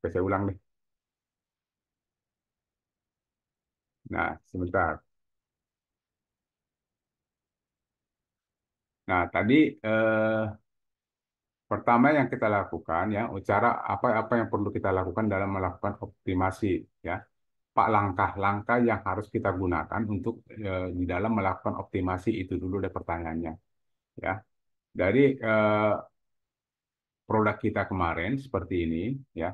Oke, saya ulang nih. Nah, sebentar. Nah, tadi pertama yang kita lakukan ya, cara apa yang perlu kita lakukan dalam melakukan optimasi ya. Pak langkah-langkah yang harus kita gunakan untuk di dalam melakukan optimasi itu dulu deh pertanyaannya ya. Dari produk kita kemarin seperti ini ya.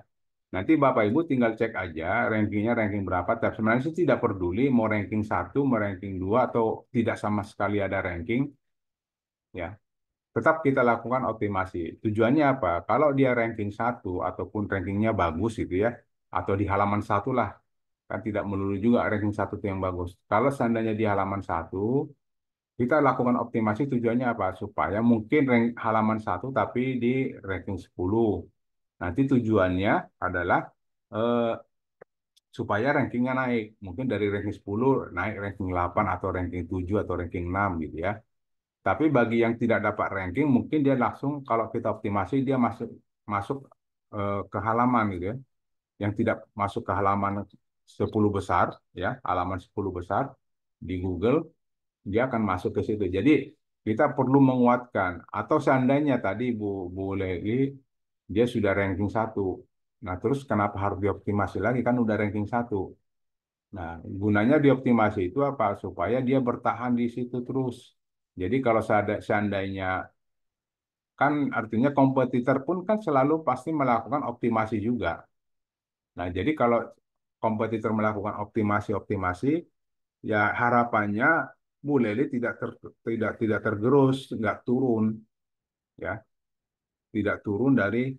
Nanti Bapak Ibu tinggal cek aja rankingnya ranking berapa. Tapi sebenarnya sih tidak peduli mau ranking satu, mau ranking 2 atau tidak sama sekali ada ranking ya. Tetap kita lakukan optimasi. Tujuannya apa? Kalau dia ranking satu ataupun rankingnya bagus gitu ya, atau di halaman satu lah, kan tidak melulu juga ranking satu itu yang bagus. Kalau seandainya di halaman satu, kita lakukan optimasi tujuannya apa? Supaya mungkin halaman satu tapi di ranking 10. Nanti tujuannya adalah eh, supaya rankingnya naik. Mungkin dari ranking 10 naik ranking 8 atau ranking 7 atau ranking 6 gitu ya. Tapi bagi yang tidak dapat ranking, mungkin dia langsung kalau kita optimasi dia masuk masuk ke halaman gitu ya. Yang tidak masuk ke halaman 10 besar ya, halaman 10 besar di Google, dia akan masuk ke situ. Jadi kita perlu menguatkan atau seandainya tadi Bu Leli dia sudah ranking satu. Nah, terus kenapa harus dioptimasi lagi kan udah ranking satu. Nah, gunanya dioptimasi itu apa? Supaya dia bertahan di situ terus. Jadi kalau seandainya kan artinya kompetitor pun kan selalu pasti melakukan optimasi juga. Nah, jadi kalau kompetitor melakukan optimasi-optimasi, ya harapannya Bu Leli tidak tergerus, nggak turun, ya, tidak turun dari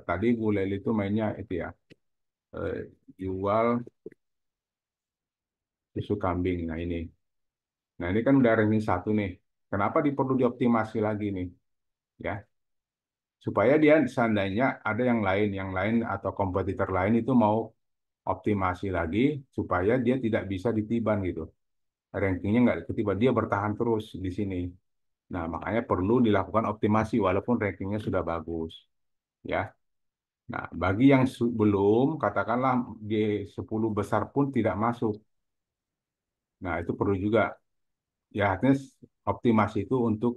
tadi Bu Leli itu mainnya itu ya, eh, jual susu kambing. Nah ini kan udah ranking satu nih. Kenapa perlu dioptimasi lagi nih, ya? Supaya dia seandainya ada yang lain atau kompetitor lain itu mau optimasi lagi supaya dia tidak bisa ditiban gitu. Rankingnya nggak ketiban, dia bertahan terus di sini. Nah, makanya perlu dilakukan optimasi walaupun rankingnya sudah bagus, ya. Nah, bagi yang belum, katakanlah di 10 besar pun tidak masuk. Nah, itu perlu juga. Ya, artinya optimasi itu untuk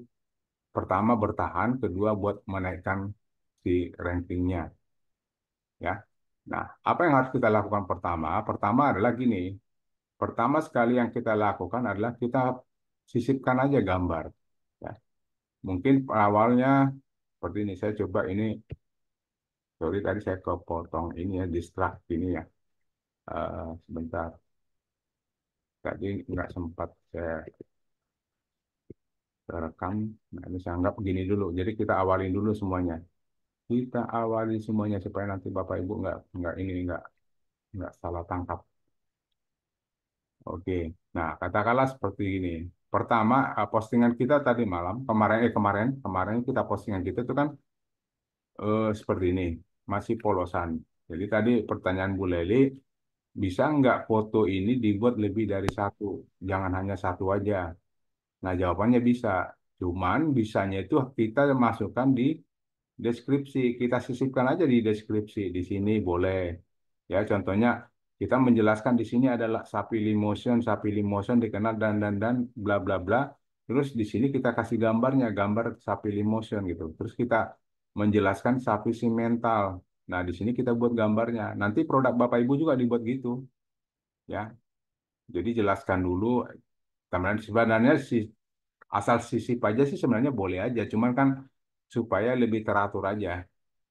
pertama bertahan, kedua buat menaikkan si rankingnya, ya. Nah, apa yang harus kita lakukan pertama? Pertama adalah gini. Pertama sekali yang kita lakukan adalah kita sisipkan aja gambar. Ya. Mungkin awalnya seperti ini. Saya coba ini, sorry tadi saya kepotong ini ya, distract ini ya. Sebentar, tadi nggak sempat saya rekam. Nah, ini saya anggap begini dulu. Jadi kita awalin dulu semuanya. Kita awali semuanya supaya nanti Bapak Ibu nggak salah tangkap. Oke. Nah, katakanlah seperti ini. Pertama, postingan kita tadi malam, kemarin kita postingan kita itu kan seperti ini, masih polosan. Jadi tadi pertanyaan Bu Leli, bisa nggak foto ini dibuat lebih dari satu? Jangan hanya satu aja. Nah, jawabannya bisa. Cuman bisanya itu kita masukkan di deskripsi. Kita sisipkan aja di deskripsi. Di sini boleh. Ya, contohnya kita menjelaskan di sini adalah sapi limotion dikenal dan bla bla bla. Terus di sini kita kasih gambarnya, gambar sapi limotion gitu. Terus kita menjelaskan sapi simental. Nah, di sini kita buat gambarnya. Nanti produk Bapak Ibu juga dibuat gitu, ya. Jadi jelaskan dulu. Sebenarnya si asal sisip aja sih sebenarnya boleh aja. Cuman kan supaya lebih teratur aja.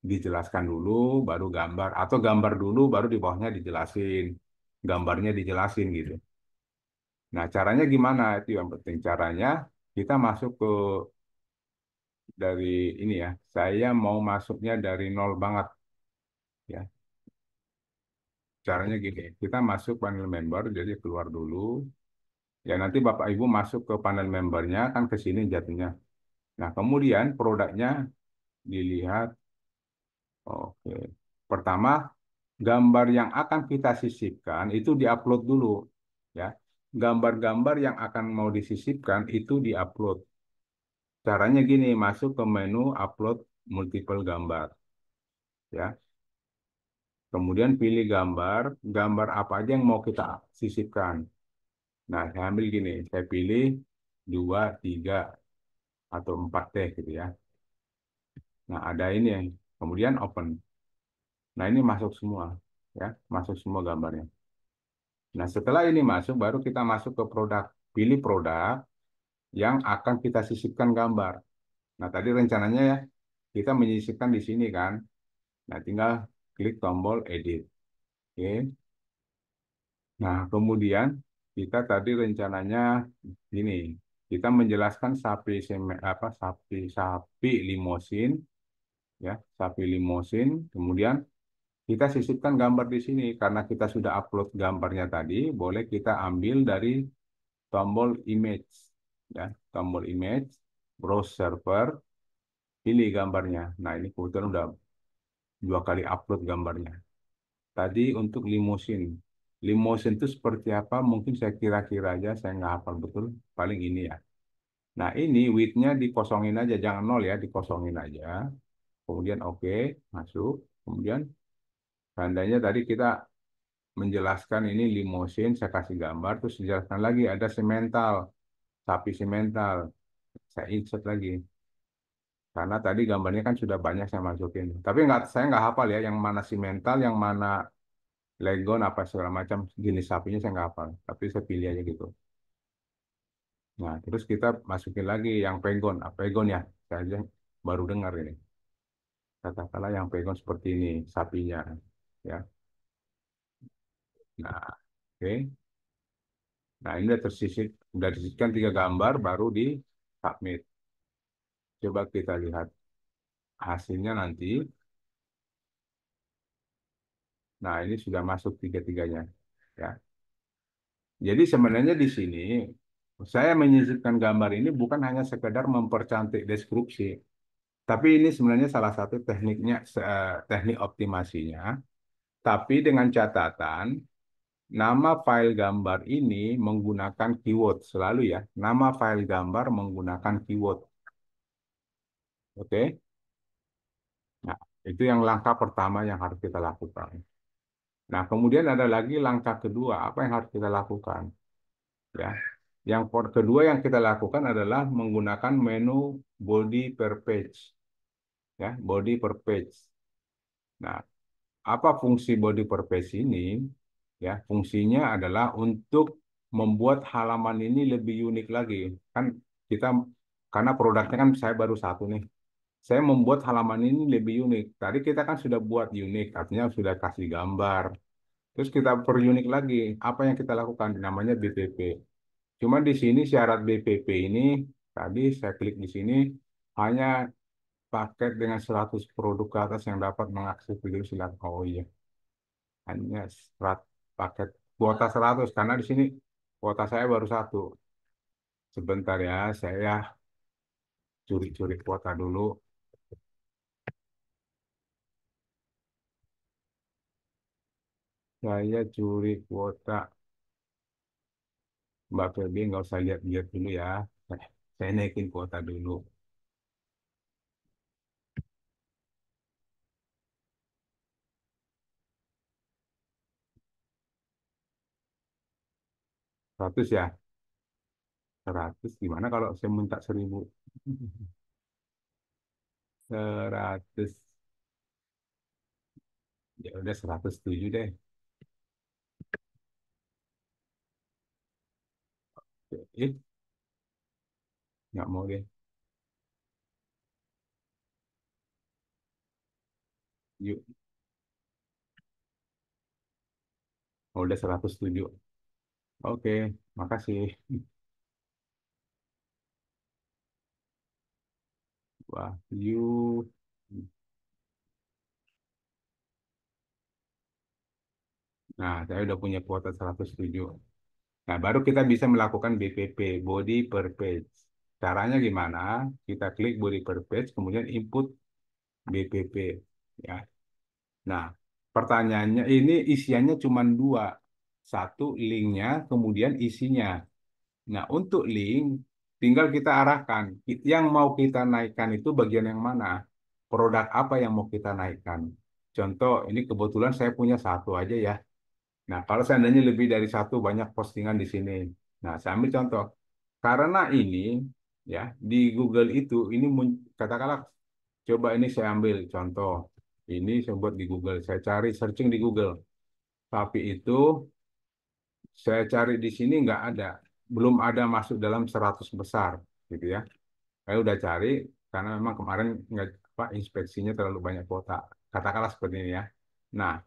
Dijelaskan dulu, baru gambar. Atau gambar dulu, baru di bawahnya dijelasin. Gambarnya dijelasin gitu. Nah, caranya gimana? Itu yang penting. Caranya kita masuk ke dari ini ya. Saya mau masuknya dari nol banget ya. Caranya gini, kita masuk panel member, jadi keluar dulu. Ya nanti Bapak Ibu masuk ke panel membernya, kan ke sini jatuhnya. Nah, kemudian produknya dilihat. Oke. Pertama, gambar yang akan kita sisipkan itu diupload dulu. Ya. Gambar-gambar yang akan mau disisipkan itu diupload. Caranya gini, masuk ke menu upload multiple gambar. Ya. Kemudian pilih gambar, gambar apa aja yang mau kita sisipkan. Nah, saya ambil gini, saya pilih 2, 3, atau 4 deh gitu ya. Nah, ada ini yang kemudian open. Nah, ini masuk semua, ya, masuk semua gambarnya. Nah, setelah ini masuk, baru kita masuk ke produk. Pilih produk yang akan kita sisipkan gambar. Nah, tadi rencananya ya, kita menyisipkan di sini kan. Nah, tinggal klik tombol edit. Oke. Nah, kemudian kita tadi rencananya ini, kita menjelaskan sapi limosin, ya, sapi limosin. Kemudian kita sisipkan gambar di sini karena kita sudah upload gambarnya tadi, boleh kita ambil dari tombol image, ya, tombol image, browse server, pilih gambarnya. Nah, ini kebetulan udah 2 kali upload gambarnya. Tadi untuk limosin. Limosin itu seperti apa? Mungkin saya kira-kira aja, saya nggak hafal betul. Paling ini ya. Nah, ini width-nya dikosongin aja, jangan nol ya, dikosongin aja. Kemudian oke, masuk. Kemudian tandanya tadi kita menjelaskan ini limosin, saya kasih gambar, terus dijelaskan lagi ada semental, sapi semental. Saya insert lagi. Karena tadi gambarnya kan sudah banyak saya masukin. Tapi saya nggak hafal ya, yang mana simental, yang mana Legon apa segala macam jenis sapinya saya nggak hafal, tapi saya pilih aja gitu. Nah, terus kita masukin lagi yang pegon, pegon ya, saya aja baru dengar ini. Katakanlah yang pegon seperti ini sapinya, ya. Nah, oke. Nah, ini udah disisipkan 3 gambar, baru di submit. Coba kita lihat hasilnya nanti. Nah, ini sudah masuk tiga-tiganya, ya. Jadi sebenarnya di sini saya menyisipkan gambar ini bukan hanya sekedar mempercantik deskripsi. Tapi ini sebenarnya salah satu teknik optimasinya. Tapi dengan catatan, nama file gambar ini menggunakan keyword selalu ya. Nama file gambar menggunakan keyword. Oke? Nah, itu yang langkah pertama yang harus kita lakukan. Nah, kemudian ada lagi langkah kedua, apa yang harus kita lakukan? Ya. Kedua yang kita lakukan adalah menggunakan menu body per page. Ya, body per page. Nah, apa fungsi body purpose ini? Ya, fungsinya adalah untuk membuat halaman ini lebih unik lagi. Kan kita karena produknya kan saya baru satu nih. Saya membuat halaman ini lebih unik. Tadi kita kan sudah buat unik, artinya sudah kasih gambar. Terus kita perunik lagi. Apa yang kita lakukan? Namanya BPP. Cuma di sini syarat BPP ini tadi saya klik di sini hanya paket dengan 100 produk ke atas yang dapat mengakses video silakan. Oh iya. Hanya paket kuota 100 karena di sini kuota saya baru satu. Sebentar ya, saya curi-curi kuota dulu. Saya curi kuota. Mbak Feby nggak usah lihat-lihat dulu ya. Saya naikin kuota dulu. 100 ya. 100 gimana kalau saya minta 1000? 100. Ya udah 107 deh. Eh, nggak mau deh. Yuk, oh, udah 107. Oke, makasih. Wah, yuk. Nah, saya udah punya kuota 107. Nah, baru kita bisa melakukan BPP, body per page. Caranya gimana? Kita klik body per page, kemudian input BPP. Ya. Nah, pertanyaannya ini isiannya cuma dua. Satu linknya, kemudian isinya. Nah, untuk link, tinggal kita arahkan. Yang mau kita naikkan itu bagian yang mana? Produk apa yang mau kita naikkan? contoh ini kebetulan saya punya satu aja ya. Nah, kalau seandainya lebih dari satu banyak postingan di sini. Nah, saya ambil contoh. Karena ini ya di Google itu ini katakanlah coba ini saya ambil contoh. Ini saya buat di Google. Saya cari searching di Google. Tapi itu saya cari di sini nggak ada. Belum ada masuk dalam 100 besar gitu ya. Saya udah cari karena memang kemarin nggak apa inspeksinya terlalu banyak kuota. Katakanlah seperti ini ya. Nah,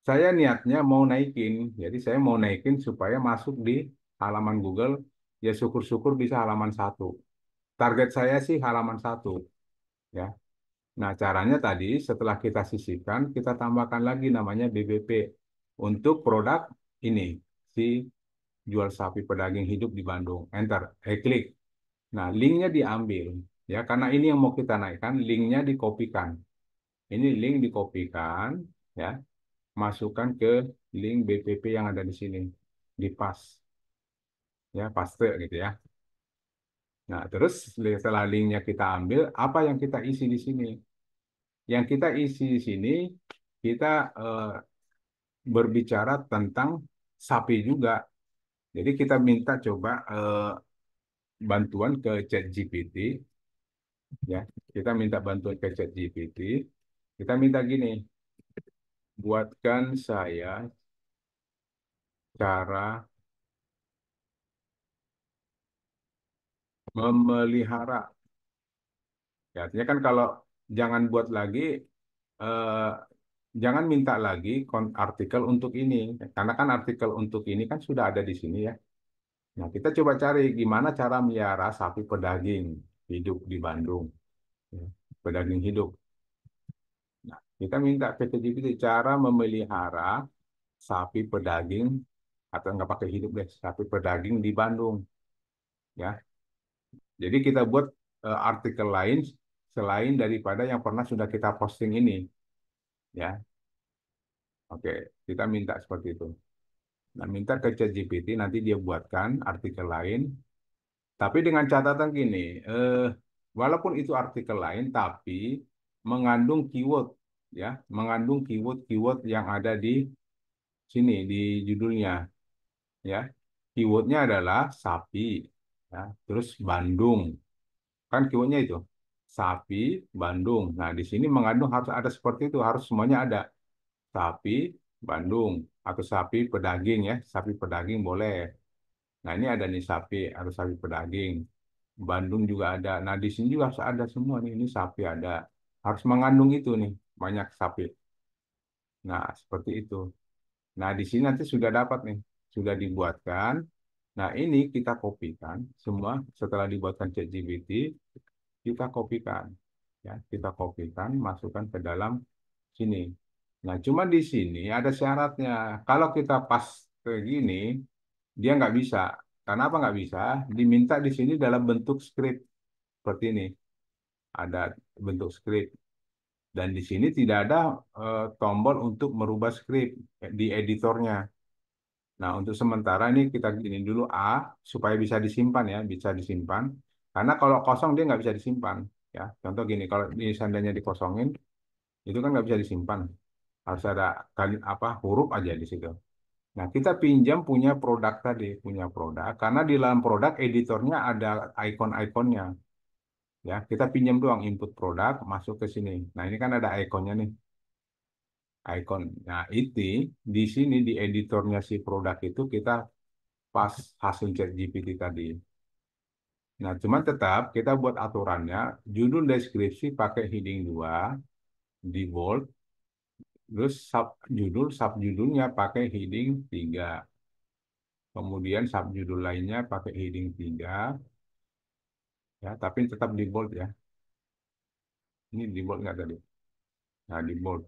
saya niatnya mau naikin, jadi saya mau naikin supaya masuk di halaman Google, ya syukur-syukur bisa halaman satu. Target saya sih halaman satu, ya. Nah, caranya tadi setelah kita sisihkan, kita tambahkan lagi namanya BBP untuk produk ini, si jual sapi pedaging hidup di Bandung. Enter, klik. Nah, linknya diambil, ya, karena ini yang mau kita naikkan, linknya dikopikan. Ini link dikopikan, ya, masukkan ke link BPP yang ada di sini, di pas, ya paste gitu ya. Nah, terus setelah linknya kita ambil, apa yang kita isi di sini? Yang kita isi di sini, kita berbicara tentang sapi juga. Jadi kita minta coba bantuan ke ChatGPT, ya. Kita minta bantuan ke ChatGPT. Kita minta gini, buatkan saya cara memelihara. Ya, artinya kan kalau jangan buat lagi, eh, jangan minta lagi artikel untuk ini, karena kan artikel untuk ini kan sudah ada di sini ya. Nah, kita coba cari gimana cara melihara sapi pedaging hidup di Bandung, ya. Pedaging hidup. Nah, kita minta ke ChatGPT cara memelihara sapi pedaging atau nggak pakai hidup deh, sapi pedaging di Bandung, ya. Jadi kita buat artikel lain selain daripada yang pernah sudah kita posting ini, ya. Oke, kita minta seperti itu. Nah, minta ke ChatGPT nanti dia buatkan artikel lain, tapi dengan catatan gini, walaupun itu artikel lain, tapi mengandung keyword, ya, mengandung keyword-keyword yang ada di sini di judulnya, ya. Keywordnya adalah sapi, ya, terus Bandung, kan keywordnya itu sapi Bandung. Nah, di sini mengandung harus ada seperti itu, harus semuanya ada sapi Bandung atau sapi pedaging ya, sapi pedaging boleh. Nah, ini ada nih sapi, harus sapi pedaging. Bandung juga ada. Nah, di sini juga harus ada semua nih. Ini sapi ada. Harus mengandung itu nih, banyak sapi. Nah, seperti itu. Nah, di sini nanti sudah dapat nih, sudah dibuatkan. Nah, ini kita kopikan semua setelah dibuatkan ChatGPT, kita kopikan. Ya, kita kopikan, masukkan ke dalam sini. Nah, cuma di sini ada syaratnya. Kalau kita pas ke gini, dia nggak bisa. Kenapa nggak bisa? Diminta di sini dalam bentuk script seperti ini. Ada bentuk script. Dan di sini tidak ada tombol untuk merubah script di editornya. Nah, untuk sementara ini kita gini dulu A supaya bisa disimpan ya, bisa disimpan. Karena kalau kosong dia nggak bisa disimpan. Ya, contoh gini, kalau di seandainya dikosongin, itu kan nggak bisa disimpan. Harus ada kali apa huruf aja di situ. Nah, kita pinjam punya produk tadi, punya produk. Karena di dalam produk editornya ada icon-iconnya. Ya, kita pinjam doang input produk masuk ke sini. Nah, ini kan ada ikonnya nih, icon. Nah, itu di sini di editornya si produk itu kita pas hasil chat GPT tadi. Nah, cuman tetap kita buat aturannya, judul deskripsi pakai heading 2 di bold, terus subjudulnya pakai heading 3. Kemudian subjudul lainnya pakai heading 3, ya, tapi tetap di bold ya. Ini di bold nggak tadi? Nah, di bold.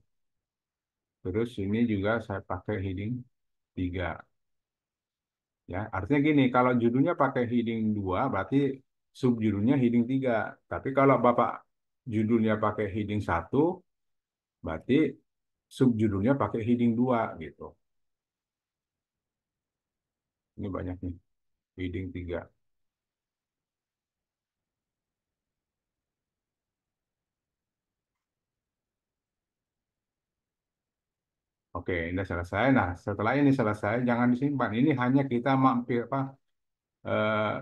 Terus ini juga saya pakai heading 3. Ya, artinya gini, kalau judulnya pakai heading 2, berarti subjudulnya heading 3. Tapi kalau Bapak judulnya pakai heading 1, berarti subjudulnya pakai heading 2 gitu. Ini banyak nih, heading 3. Oke, ini selesai. Nah, setelah ini selesai, jangan disimpan. Ini hanya kita mampir apa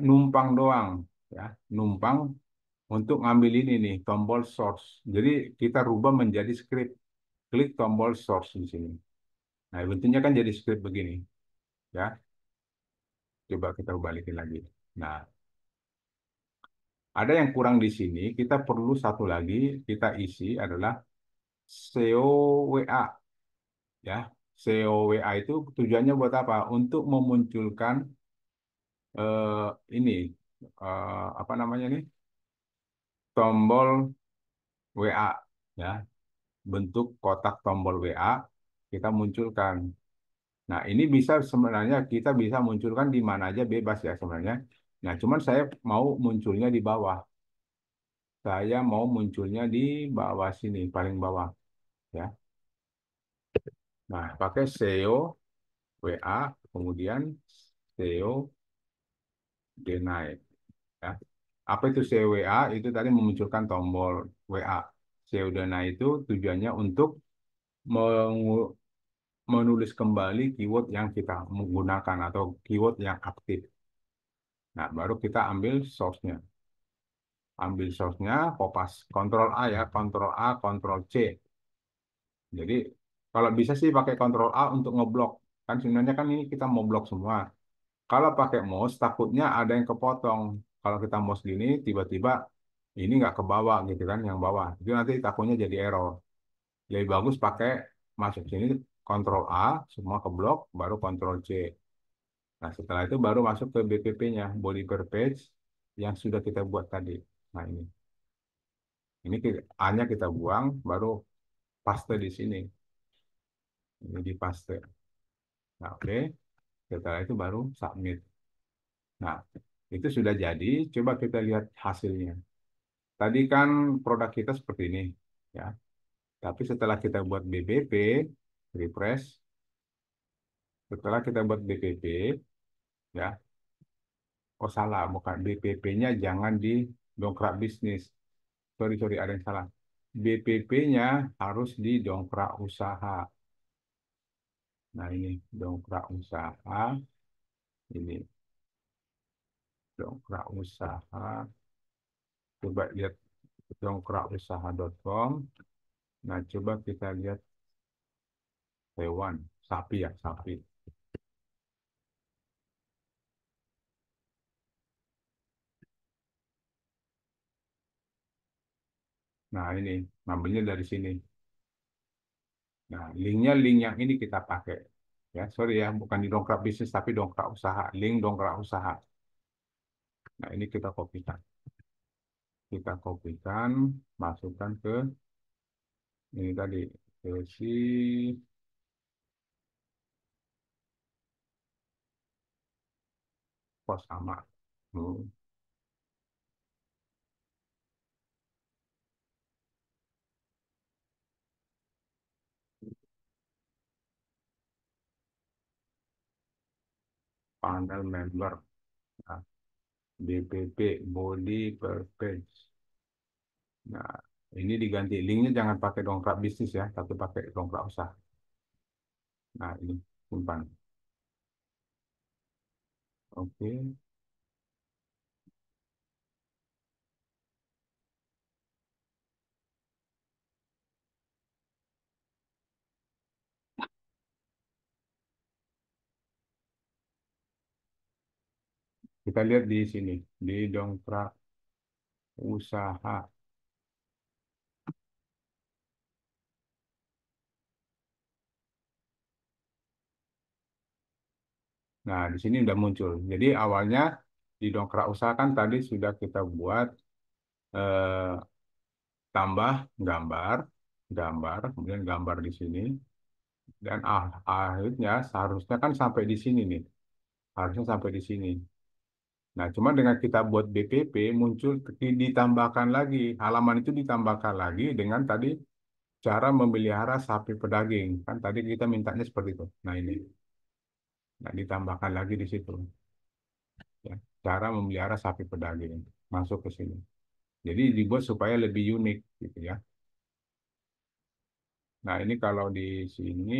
numpang doang, ya, numpang untuk ngambil ini nih tombol source. Jadi kita rubah menjadi script. Klik tombol source di sini. Nah, bentuknya kan jadi script begini, ya. Coba kita balikin lagi. Nah, ada yang kurang di sini. Kita perlu satu lagi kita isi adalah SEO WA, ya. SEO WA itu tujuannya buat apa? Untuk memunculkan ini apa namanya nih? Tombol WA, ya. Bentuk kotak tombol WA kita munculkan. Nah, ini bisa sebenarnya kita bisa munculkan di mana aja bebas ya sebenarnya. Nah, cuman saya mau munculnya di bawah. Saya mau munculnya di bawah sini, paling bawah, ya. Nah, pakai SEO WA, kemudian SEO deny, ya. Apa itu SEO WA? Itu tadi memunculkan tombol WA. SEO deny itu tujuannya untuk mengu- menulis kembali keyword yang kita menggunakan atau keyword yang aktif. Nah, baru kita ambil source-nya. Ambil source-nya, kopas, Ctrl A ya, Ctrl A, Ctrl C. Jadi, kalau bisa sih pakai Ctrl A untuk ngeblok. Kan sebenarnya kan ini kita mau blok semua. Kalau pakai mouse, takutnya ada yang kepotong. Kalau kita mouse gini, tiba-tiba ini nggak ke bawah gitu kan, yang bawah. Itu nanti takutnya jadi error. Lebih bagus pakai masuk sini, Ctrl A, semua ke blok, baru Ctrl C. Nah, setelah itu baru masuk ke BPP-nya, body per page, yang sudah kita buat tadi. Nah, ini A-nya kita buang, baru paste di sini. Ini di paste. Nah, oke. Setelah itu baru submit. Nah, itu sudah jadi. Coba kita lihat hasilnya. Tadi kan produk kita seperti ini, ya. Tapi setelah kita buat BPP, refresh. Setelah kita buat BPP, ya. Oh salah, bukan BPP-nya jangan di dongkrak bisnis. Sorry, sorry, ada yang salah. BPP-nya harus di dongkrak usaha. Nah, ini dongkrak usaha. Ini dongkrak usaha. Coba lihat dongkrakusaha.com. Nah, coba kita lihat hewan, sapi ya, sapi. Nah, ini ngambilnya dari sini. Nah, linknya link yang ini kita pakai. Ya, sorry ya, bukan di dongkrak bisnis, tapi dongkrak usaha. Link dongkrak usaha. Nah, ini kita kopikan. Kita kopikan, masukkan ke ini tadi. Ke si pos sama. Hmm, panel member. Nah, BPP, body per page. Nah, ini diganti. Linknya jangan pakai dongkrak bisnis ya, tapi pakai dongkrak usaha. Nah, ini simpan. Oke, kita lihat di sini, di dongkrak usaha. Nah, di sini udah muncul. Jadi awalnya di dongkrak usaha kan tadi sudah kita buat eh, tambah gambar, kemudian gambar di sini, dan akhirnya seharusnya kan sampai di sini nih, harusnya sampai di sini. Nah, cuma dengan kita buat BPP muncul ditambahkan lagi, halaman itu ditambahkan lagi dengan tadi cara memelihara sapi pedaging. Kan tadi kita mintanya seperti itu. Nah, ini. Nah, ditambahkan lagi di situ. Ya. Cara memelihara sapi pedaging. Masuk ke sini. Jadi dibuat supaya lebih unik gitu ya. Nah, ini kalau di sini.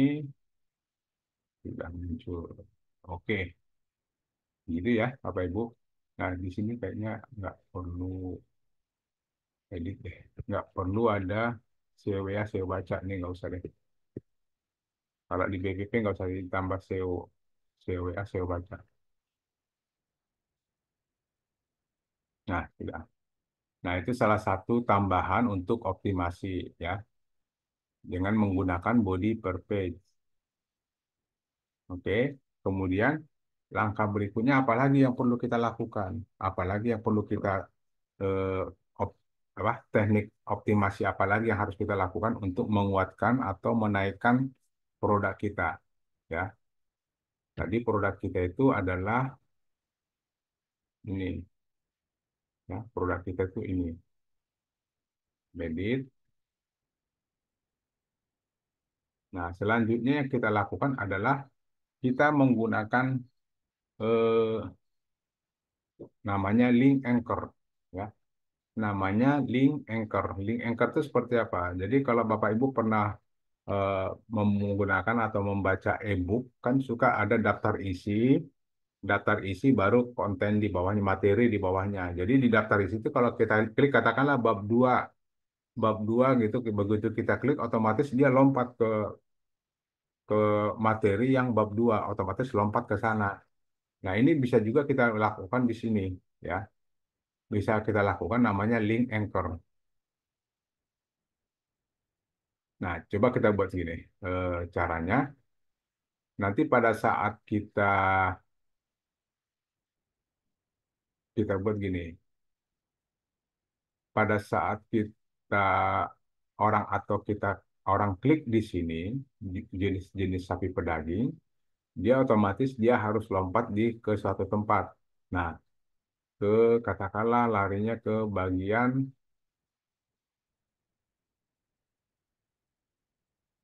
Sudah muncul. Oke, gitu ya, Bapak Ibu. Nah, di sini kayaknya nggak perlu edit deh. Nggak perlu ada CWA, SEO baca nih, nggak usah deh. Kalau di BPP nggak usah ditambah SEO, CWA, SEO baca. Nah, sudah. Nah, itu salah satu tambahan untuk optimasi ya, dengan menggunakan body per page. Oke. Kemudian langkah berikutnya apalagi yang perlu kita lakukan? Apalagi yang perlu kita eh, op- teknik optimasi apalagi yang harus kita lakukan untuk menguatkan atau menaikkan produk kita ya. Tadi produk kita itu adalah ini ya, produk kita itu ini. Medit. Nah, selanjutnya yang kita lakukan adalah kita menggunakan eh, namanya link anchor ya. Namanya link anchor. Link anchor itu seperti apa? Jadi kalau Bapak Ibu pernah eh, menggunakan atau membaca e-book kan suka ada daftar isi baru konten di bawahnya, materi di bawahnya. Jadi di daftar isi itu kalau kita klik katakanlah bab 2 gitu, begitu kita klik otomatis dia lompat ke materi yang bab 2, otomatis lompat ke sana. Nah, ini bisa juga kita lakukan di sini ya. Bisa kita lakukan namanya link anchor. Nah, coba kita buat gini. Caranya nanti pada saat kita buat gini. Pada saat kita orang atau kita orang klik di sini jenis-jenis sapi pedaging, dia otomatis dia harus lompat ke suatu tempat. Nah, ke katakanlah larinya ke bagian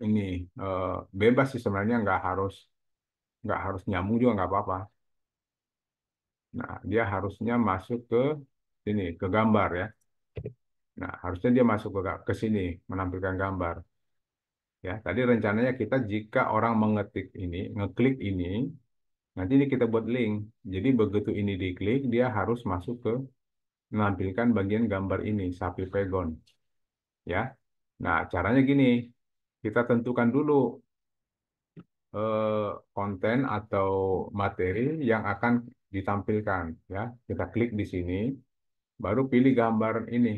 ini bebas sih sebenarnya nggak harus nyambung juga nggak apa-apa. Nah, dia harusnya masuk ke sini ke gambar ya. Nah, harusnya dia masuk ke sini menampilkan gambar. Ya, tadi rencananya kita jika orang mengetik ini, ngeklik ini, nanti ini kita buat link. Jadi begitu ini diklik, dia harus masuk ke menampilkan bagian gambar ini, sapi pegon. Ya, nah caranya gini, kita tentukan dulu eh, konten atau materi yang akan ditampilkan. Ya, kita klik di sini, baru pilih gambar ini,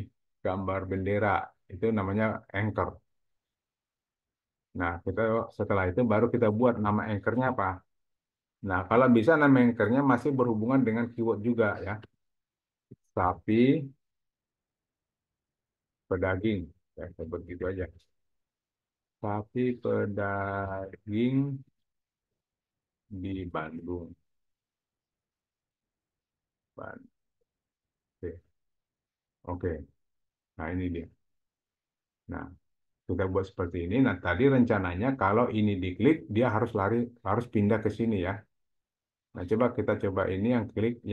gambar bendera. Itu namanya anchor. Nah, kita setelah itu baru kita buat nama anchornya apa. Nah, kalau bisa nama anchornya masih berhubungan dengan keyword juga ya. Sapi pedaging. Ya, sebut gitu aja. Sapi pedaging di Bandung. Oke. Oke. Nah, ini dia. Nah, kita buat seperti ini. Nah, tadi rencananya kalau ini diklik, dia harus harus pindah ke sini ya. Nah, coba ini yang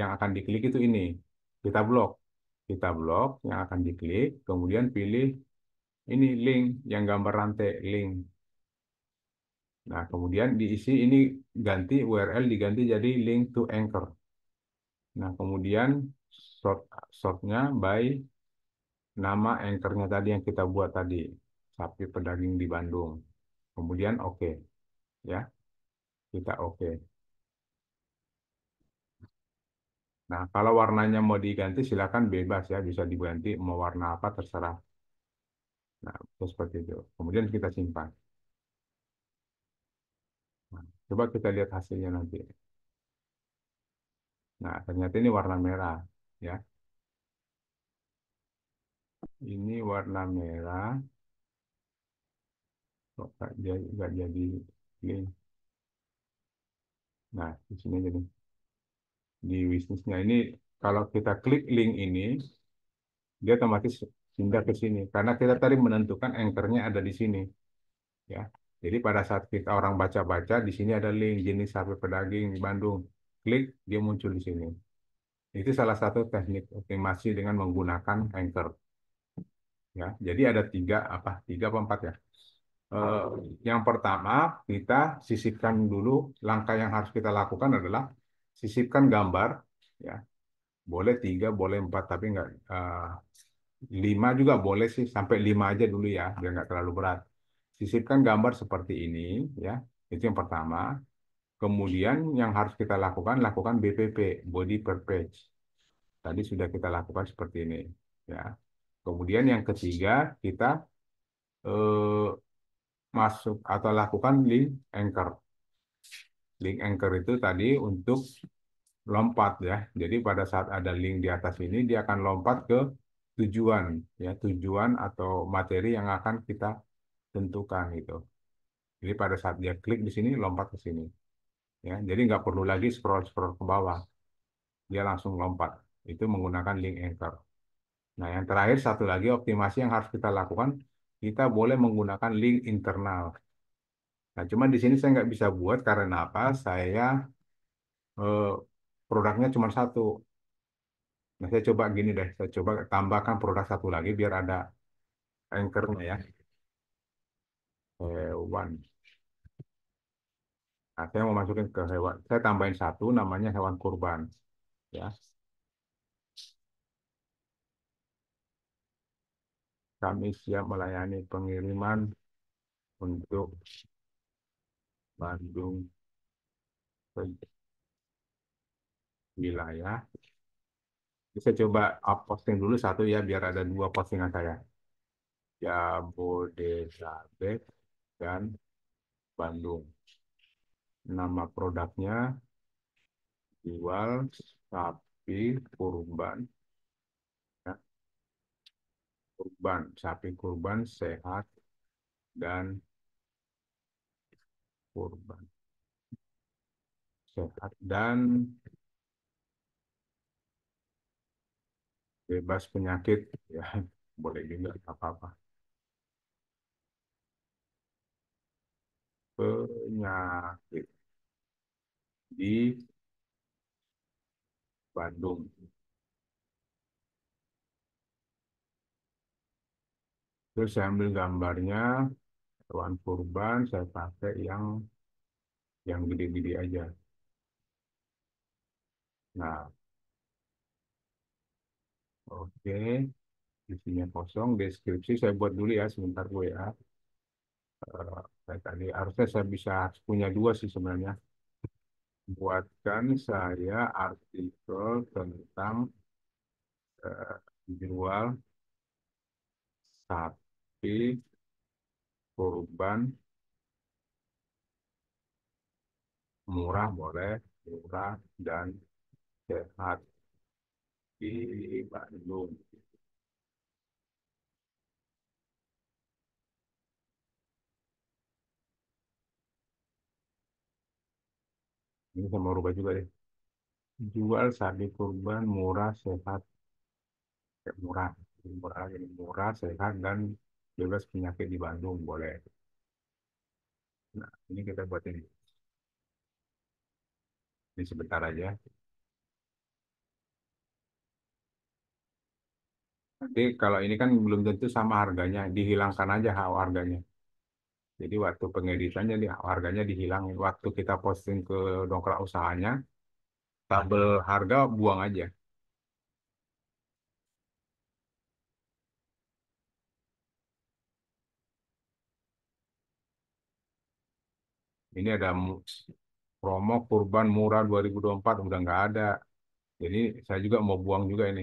yang akan diklik itu ini. Kita blok. Kita blok yang akan diklik, kemudian pilih ini link yang gambar rantai link. Nah, kemudian diisi ini ganti URL diganti jadi link to anchor. Nah, kemudian sort sortnya by nama anchornya tadi yang kita buat tadi, sapi pedaging di Bandung. Kemudian oke, ya, kita oke. Nah, kalau warnanya mau diganti silakan bebas ya, bisa diganti mau warna apa terserah. Nah, itu seperti itu. Kemudian kita simpan. Nah, coba kita lihat hasilnya nanti. Nah, ternyata ini warna merah, ya. Ini warna merah. Kok nggak jadi link. Nah, di sini jadi di wishlistnya ini kalau kita klik link ini, dia otomatis pindah ke sini karena kita tadi menentukan anchornya ada di sini, ya. Jadi pada saat kita orang baca-baca di sini ada link jenis sapi pedaging di Bandung, klik dia muncul di sini. Itu salah satu teknik optimasi dengan menggunakan anchor, ya. Jadi ada tiga apa empat ya? Eh, yang pertama, kita sisipkan dulu, langkah yang harus kita lakukan adalah sisipkan gambar, ya. Boleh tiga, boleh empat, tapi nggak lima juga boleh sih, sampai lima aja dulu ya, biar nggak terlalu berat. Sisipkan gambar seperti ini, ya. Itu yang pertama. Kemudian yang harus kita lakukan, lakukan BPP, body per page. Tadi sudah kita lakukan seperti ini, ya. Kemudian yang ketiga, kita eh, masuk atau lakukan link anchor. Link anchor itu tadi untuk lompat ya. Jadi pada saat ada link di atas ini, dia akan lompat ke tujuan, ya, tujuan atau materi yang akan kita tentukan gitu. Jadi pada saat dia klik di sini, lompat ke sini, ya. Jadi nggak perlu lagi scroll scroll ke bawah, dia langsung lompat. Itu menggunakan link anchor. Nah, yang terakhir satu lagi optimasi yang harus kita lakukan, kita boleh menggunakan link internal. Nah, cuma di sini saya nggak bisa buat karena apa? Saya eh, produknya cuma satu. Nah, saya coba gini deh, saya coba tambahkan produk satu lagi biar ada anchornya ya. Hewan. Nah, saya mau masukin ke hewan. Saya tambahin satu, namanya hewan kurban. Ya, kami siap melayani pengiriman untuk Bandung ke wilayah. Bisa coba up posting dulu satu ya, biar ada dua postingan saya. Jabodetabek dan Bandung. Nama produknya jual sapi kurban, ya, kurban, sapi kurban sehat dan kurban sehat dan bebas penyakit, ya. Boleh juga nggak apa-apa. Penyakit di Bandung. Terus saya ambil gambarnya hewan kurban, saya pakai yang gede-gede aja. Nah, oke, isinya kosong. Deskripsi saya buat dulu ya, sebentar gue ya. Saya tadi harusnya saya bisa punya dua sih sebenarnya. Buatkan saya artikel tentang jual sapi kurban murah boleh, murah dan sehat di Bandung. Ini saya mau rubah juga deh. Jual sapi kurban murah, sehat, murah, murah, ini murah, sehat dan bebas penyakit di Bandung boleh. Nah, ini kita buat ini sebentar aja. Nanti kalau ini kan belum tentu sama harganya, dihilangkan aja harganya. Jadi waktu pengeditannya harganya dihilangin. Waktu kita posting ke dongkrak usahanya, tabel harga buang aja. Ini ada promo kurban murah 2024 udah nggak ada. Jadi saya juga mau buang juga ini.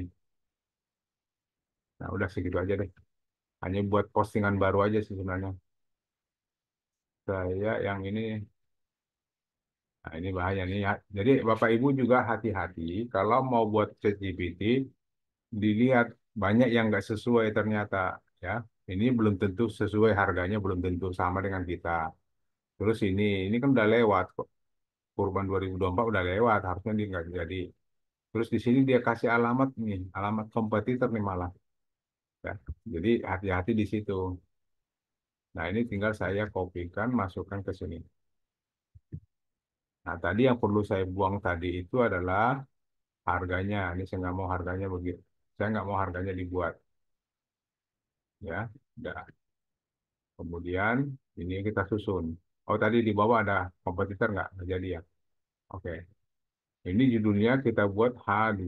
Nah, udah segitu aja deh. Hanya buat postingan baru aja sih sebenarnya. Saya yang ini, nah ini bahaya nih. Jadi Bapak Ibu juga hati-hati kalau mau buat ChatGPT, dilihat banyak yang nggak sesuai ternyata, ya. Ini belum tentu sesuai harganya, belum tentu sama dengan kita. Terus ini kan udah lewat kok. Kurban 2024 udah lewat, harusnya dia nggak jadi. Terus di sini dia kasih alamat nih, alamat kompetitor nih malah. Ya. Jadi hati-hati di situ. Nah, ini tinggal saya kopikan, masukkan ke sini. Nah, tadi yang perlu saya buang tadi itu adalah harganya. Ini saya nggak mau harganya begitu. Saya nggak mau harganya dibuat. Ya, udah. Kemudian Ini kita susun. Oh, tadi di bawah ada kompetitor nggak? Nggak jadi ya? Oke. Ini judulnya kita buat H2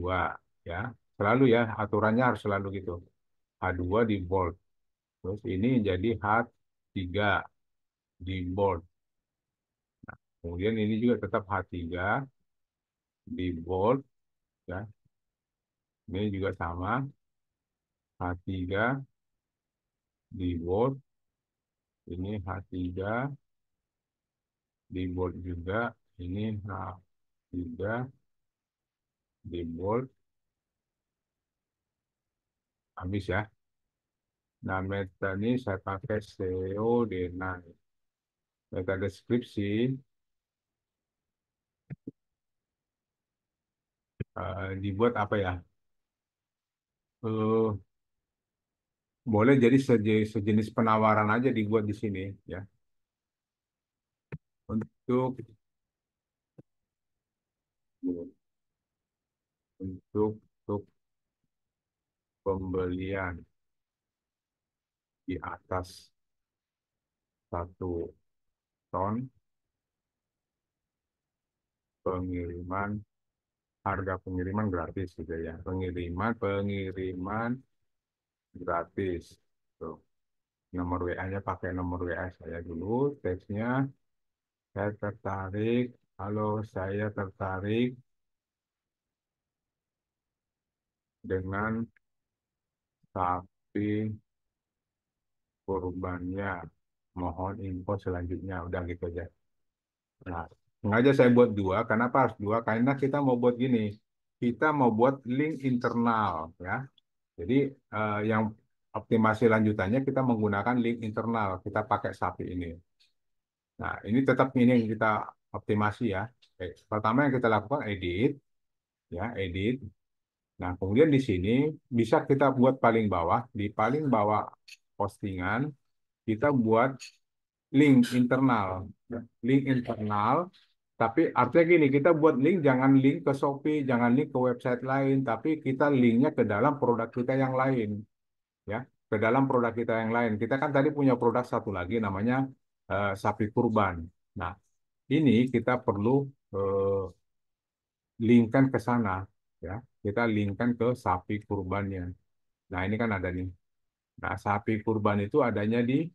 ya. Selalu ya, aturannya harus selalu gitu. H2 di bold. Terus ini jadi H3 di bold. Kemudian ini juga tetap H3 di bold ya. Ini juga sama H3 di bold. Ini H3 di bold juga. Ini H3 di bold. Habis ya. Nah, meta ini saya pakai SEO D9. Meta deskripsi dibuat apa ya? Eh, boleh jadi sejenis penawaran aja dibuat di sini ya. Untuk pembelian di atas 1 ton, pengiriman, harga pengiriman gratis gitu ya. Pengiriman gratis. Tuh. Nomor WA-nya pakai nomor WA saya dulu. Teksnya, saya tertarik. Halo, saya tertarik dengan sapi kurbannya. Mohon info selanjutnya. Udah gitu aja. Nah, sengaja saya buat dua. Kenapa harus dua? Karena kita mau buat gini. Kita mau buat link internal ya. Jadi yang optimasi lanjutannya kita menggunakan link internal. Kita pakai sapi ini. Nah, ini tetap ini yang kita optimasi ya. Oke. Pertama yang kita lakukan edit, ya edit. Nah, kemudian di sini bisa kita buat paling bawah. Di paling bawah postingan kita buat link internal, ya. Link internal. Tapi artinya gini, kita buat link jangan link ke Shopee, jangan link ke website lain, tapi kita linknya ke dalam produk kita yang lain, ya, ke dalam produk kita yang lain. Kita kan tadi punya produk satu lagi namanya sapi kurban. Nah, ini kita perlu eh, linkkan ke sana, ya. Kita linkkan ke sapi kurbannya. Nah, ini kan ada nih. Nah, sapi kurban itu adanya di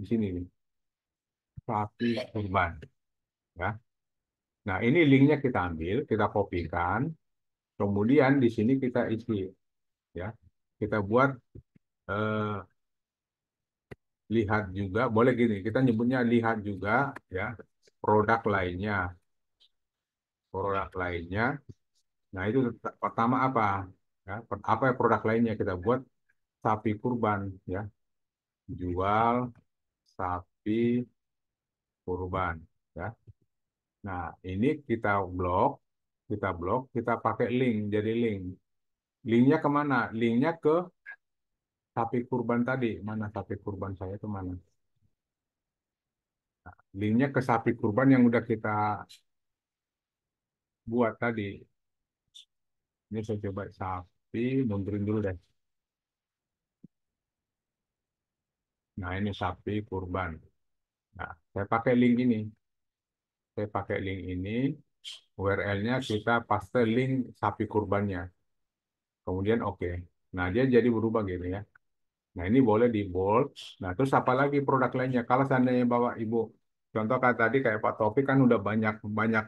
sini nih, sapi kurban, ya. Nah, ini linknya kita ambil, kita kopikan, kemudian di sini kita isi, ya. Kita buat eh, lihat juga, boleh gini, kita nyebutnya lihat juga, ya, produk lainnya, produk lainnya. Nah, itu pertama apa? Ya, apa ya produk lainnya kita buat sapi kurban, ya, jual sapi kurban, ya. Nah, ini kita blok, kita pakai link, jadi link. Linknya kemana? Linknya ke sapi kurban tadi. Mana sapi kurban saya itu mana? Linknya ke sapi kurban yang udah kita buat tadi. Ini saya coba sapi, mundurin dulu deh. Nah, ini sapi kurban. Nah, saya pakai link ini. Saya pakai link ini. URL-nya kita paste link sapi kurbannya. Kemudian oke. Nah, dia jadi berubah gini ya. Nah, ini boleh di bold. Nah, terus apa lagi produk lainnya? Kalau seandainya Bapak Ibu, contoh kayak tadi kayak Pak Taufik kan udah banyak banyak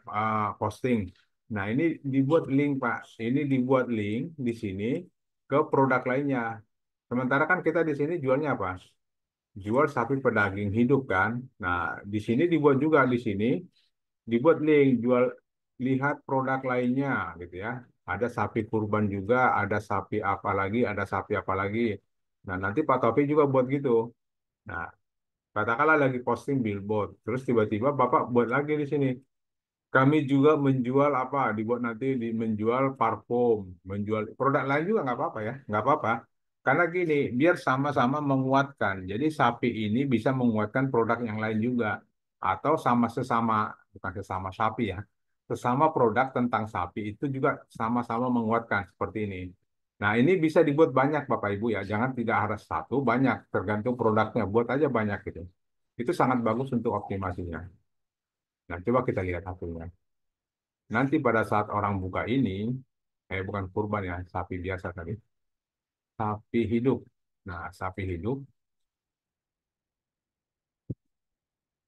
posting. Nah, ini dibuat link Pak. Ini dibuat link di sini ke produk lainnya. Sementara kan kita di sini jualnya apa? Jual sapi pedaging hidup kan. Nah, di sini dibuat juga di sini dibuat link jual, lihat produk lainnya gitu ya. Ada sapi kurban juga, ada sapi apa lagi, ada sapi apa lagi. Nah, nanti Pak Taufik juga buat gitu. Nah, katakanlah lagi posting billboard, terus tiba-tiba Bapak buat lagi di sini. Kami juga menjual apa, dibuat nanti menjual parfum, menjual produk lain juga nggak apa-apa ya, nggak apa-apa. Karena gini, biar sama-sama menguatkan. Jadi sapi ini bisa menguatkan produk yang lain juga, atau sama sesama, bukan sesama sapi ya, sesama produk tentang sapi itu juga sama-sama menguatkan seperti ini. Nah, ini bisa dibuat banyak Bapak Ibu ya, jangan tidak harus satu, banyak tergantung produknya. Buat aja banyak gitu. Itu sangat bagus untuk optimasinya. Nah, coba kita lihat hasilnya. Nanti pada saat orang buka ini, bukan kurban ya, sapi biasa tadi, sapi hidup. Nah, sapi hidup.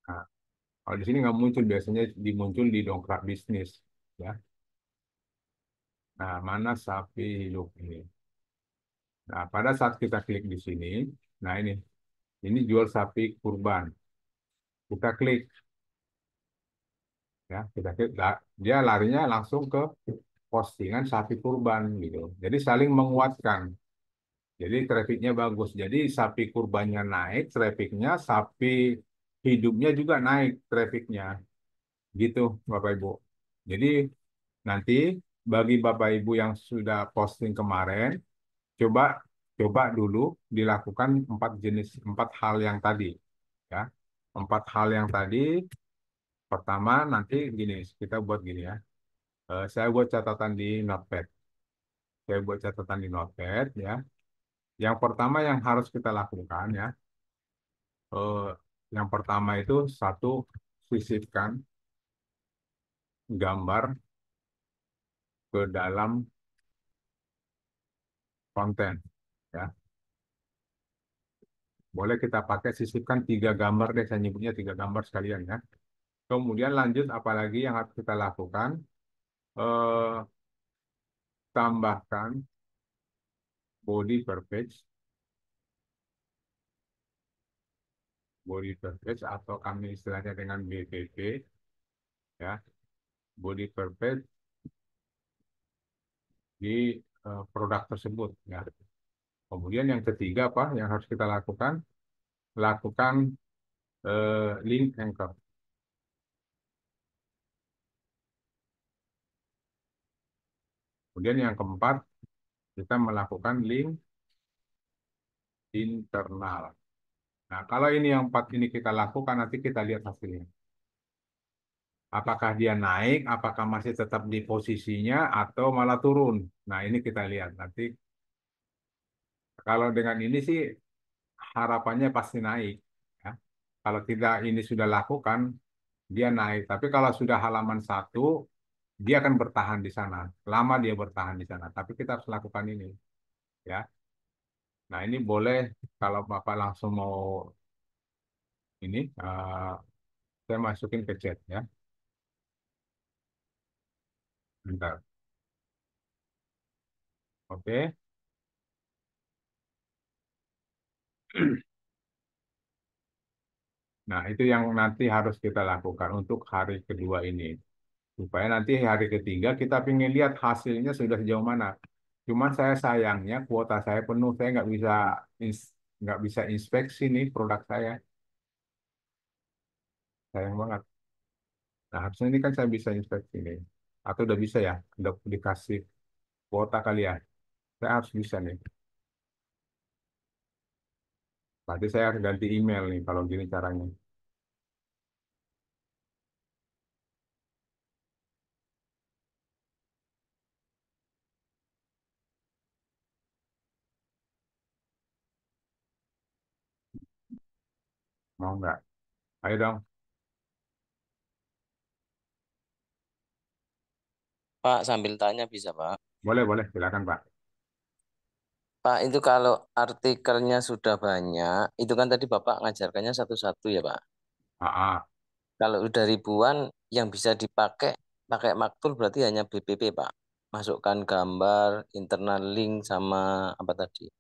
Nah, kalau di sini nggak muncul, biasanya dimuncul di dongkrak bisnis, ya. Nah, mana sapi hidup ini? Nah, pada saat kita klik di sini, nah ini jual sapi kurban. Kita klik, ya, kita klik, dia larinya langsung ke postingan sapi kurban gitu. Jadi saling menguatkan. Jadi trafficnya bagus. Jadi sapi kurbannya naik, trafficnya, sapi hidupnya juga naik trafficnya. Gitu, Bapak Ibu. Jadi nanti bagi Bapak Ibu yang sudah posting kemarin, coba coba dulu dilakukan empat hal yang tadi, ya. Empat hal yang tadi. Pertama nanti gini, kita buat gini ya. Saya buat catatan di Notepad. Saya buat catatan di Notepad ya. Yang pertama yang harus kita lakukan ya, eh, yang pertama itu satu, sisipkan gambar ke dalam konten ya. Boleh kita pakai sisipkan 3 gambar deh, saya nyebutnya 3 gambar sekalian ya. Kemudian lanjut apalagi yang harus kita lakukan, eh, tambahkan body per page atau kami istilahnya dengan BPP ya, body per page di produk tersebut ya. Kemudian yang ketiga apa yang harus kita lakukan? Lakukan link anchor. Kemudian yang keempat, kita melakukan link internal. Nah, kalau ini yang empat ini kita lakukan, nanti kita lihat hasilnya. Apakah dia naik, apakah masih tetap di posisinya, atau malah turun. Nah, ini kita lihat. Nanti kalau dengan ini sih harapannya pasti naik. Ya. Kalau tidak ini sudah lakukan, dia naik. Tapi kalau sudah halaman satu, dia akan bertahan di sana. Lama dia bertahan di sana. Tapi kita harus lakukan ini. Ya. Nah, ini boleh kalau Bapak langsung mau ini, saya masukin ke chat ya. Bentar. Oke. Nah, itu yang nanti harus kita lakukan untuk hari kedua ini. Supaya nanti hari ketiga kita ingin lihat hasilnya sudah sejauh mana. Cuman saya sayangnya kuota saya penuh, saya nggak bisa inspeksi nih produk saya. Sayang banget. Nah, harusnya ini kan saya bisa inspeksi nih. Atau udah bisa ya, udah dikasih kuota kali ya. Saya harus bisa nih. Berarti saya harus ganti email nih kalau gini caranya. Mau nggak? Ayo dong. Pak, sambil tanya bisa, Pak. Boleh, boleh. Silakan, Pak. Pak, itu kalau artikelnya sudah banyak, itu kan tadi Bapak ngajarkannya satu-satu ya, Pak. Ah, ah. Kalau udah ribuan, yang bisa dipakai, pakai Maktul berarti hanya BPP, Pak. Masukkan gambar, internal link, sama apa tadi?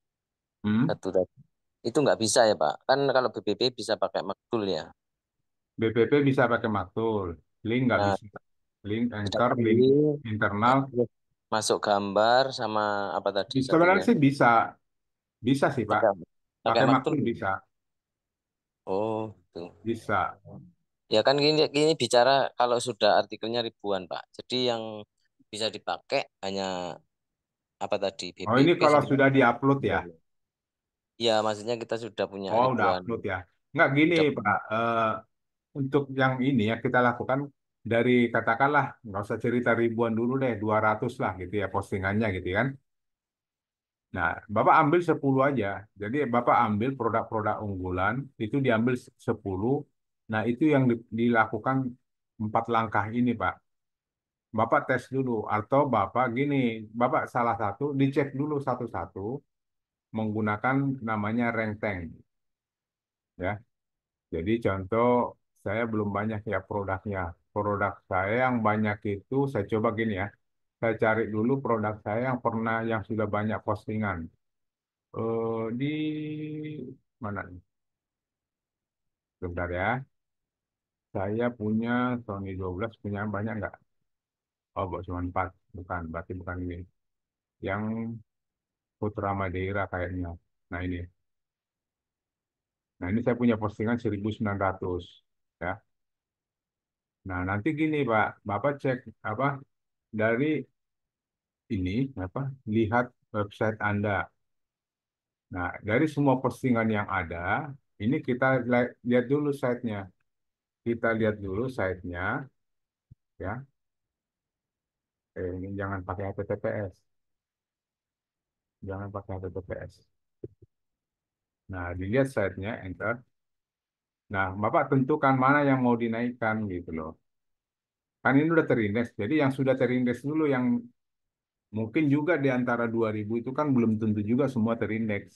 Hmm? Satu tadi. Itu nggak bisa ya, Pak. Kan kalau BPP bisa pakai Maktul ya. BPP bisa pakai Maktul. Link nggak Nah, bisa. Link anchor, satu link link, internal. terus masuk gambar, sama apa tadi Sebenarnya satunya? sih bisa. Bisa sih, Pak. Pakai pakai Pakai Maktul. Maktul bisa. Oh, tuh. Bisa. Ya kan gini bicara kalau sudah artikelnya ribuan, Pak. Jadi yang bisa dipakai hanya apa tadi Oh, ini BPP kalau sama sudah diupload ya. ya maksudnya kita sudah punya Oh, udah ribuan, upload ya. Nggak gini, sudah Pak. punya. Untuk yang ini ya kita lakukan dari katakanlah nggak usah cerita ribuan dulu deh, 200 lah gitu ya postingannya gitu kan. Nah, Bapak ambil 10 aja. Jadi Bapak ambil produk-produk unggulan, itu diambil 10. Nah, itu yang dilakukan 4 langkah ini, Pak. Bapak tes dulu. Atau Bapak gini, Bapak salah satu, dicek dulu satu-satu menggunakan namanya rank tank. Ya. Jadi contoh, saya belum banyak ya produknya. Produk saya yang banyak itu, saya coba gini ya. Saya cari dulu produk saya yang pernah, yang sudah banyak postingan. Di mana nih? Sebentar ya. Saya punya Sony 12, punya banyak nggak? Oh, cuma 4. Bukan, berarti bukan ini. Yang Putra Madeira kayaknya. Nah ini. Nah ini saya punya postingan 1900. Ya. Nah nanti gini Pak, Bapak cek apa dari ini apa? Lihat website Anda. Nah dari semua postingan yang ada, ini kita lihat dulu site-nya. Kita lihat dulu site-nya, ya. Ini jangan pakai HTTPS. Jangan pakai HTTPS. Nah, dilihat site-nya, enter. Nah, Bapak tentukan mana yang mau dinaikkan gitu loh. Kan ini udah terindeks. Jadi yang sudah terindeks dulu yang mungkin juga di antara 2000 itu kan belum tentu juga semua terindeks.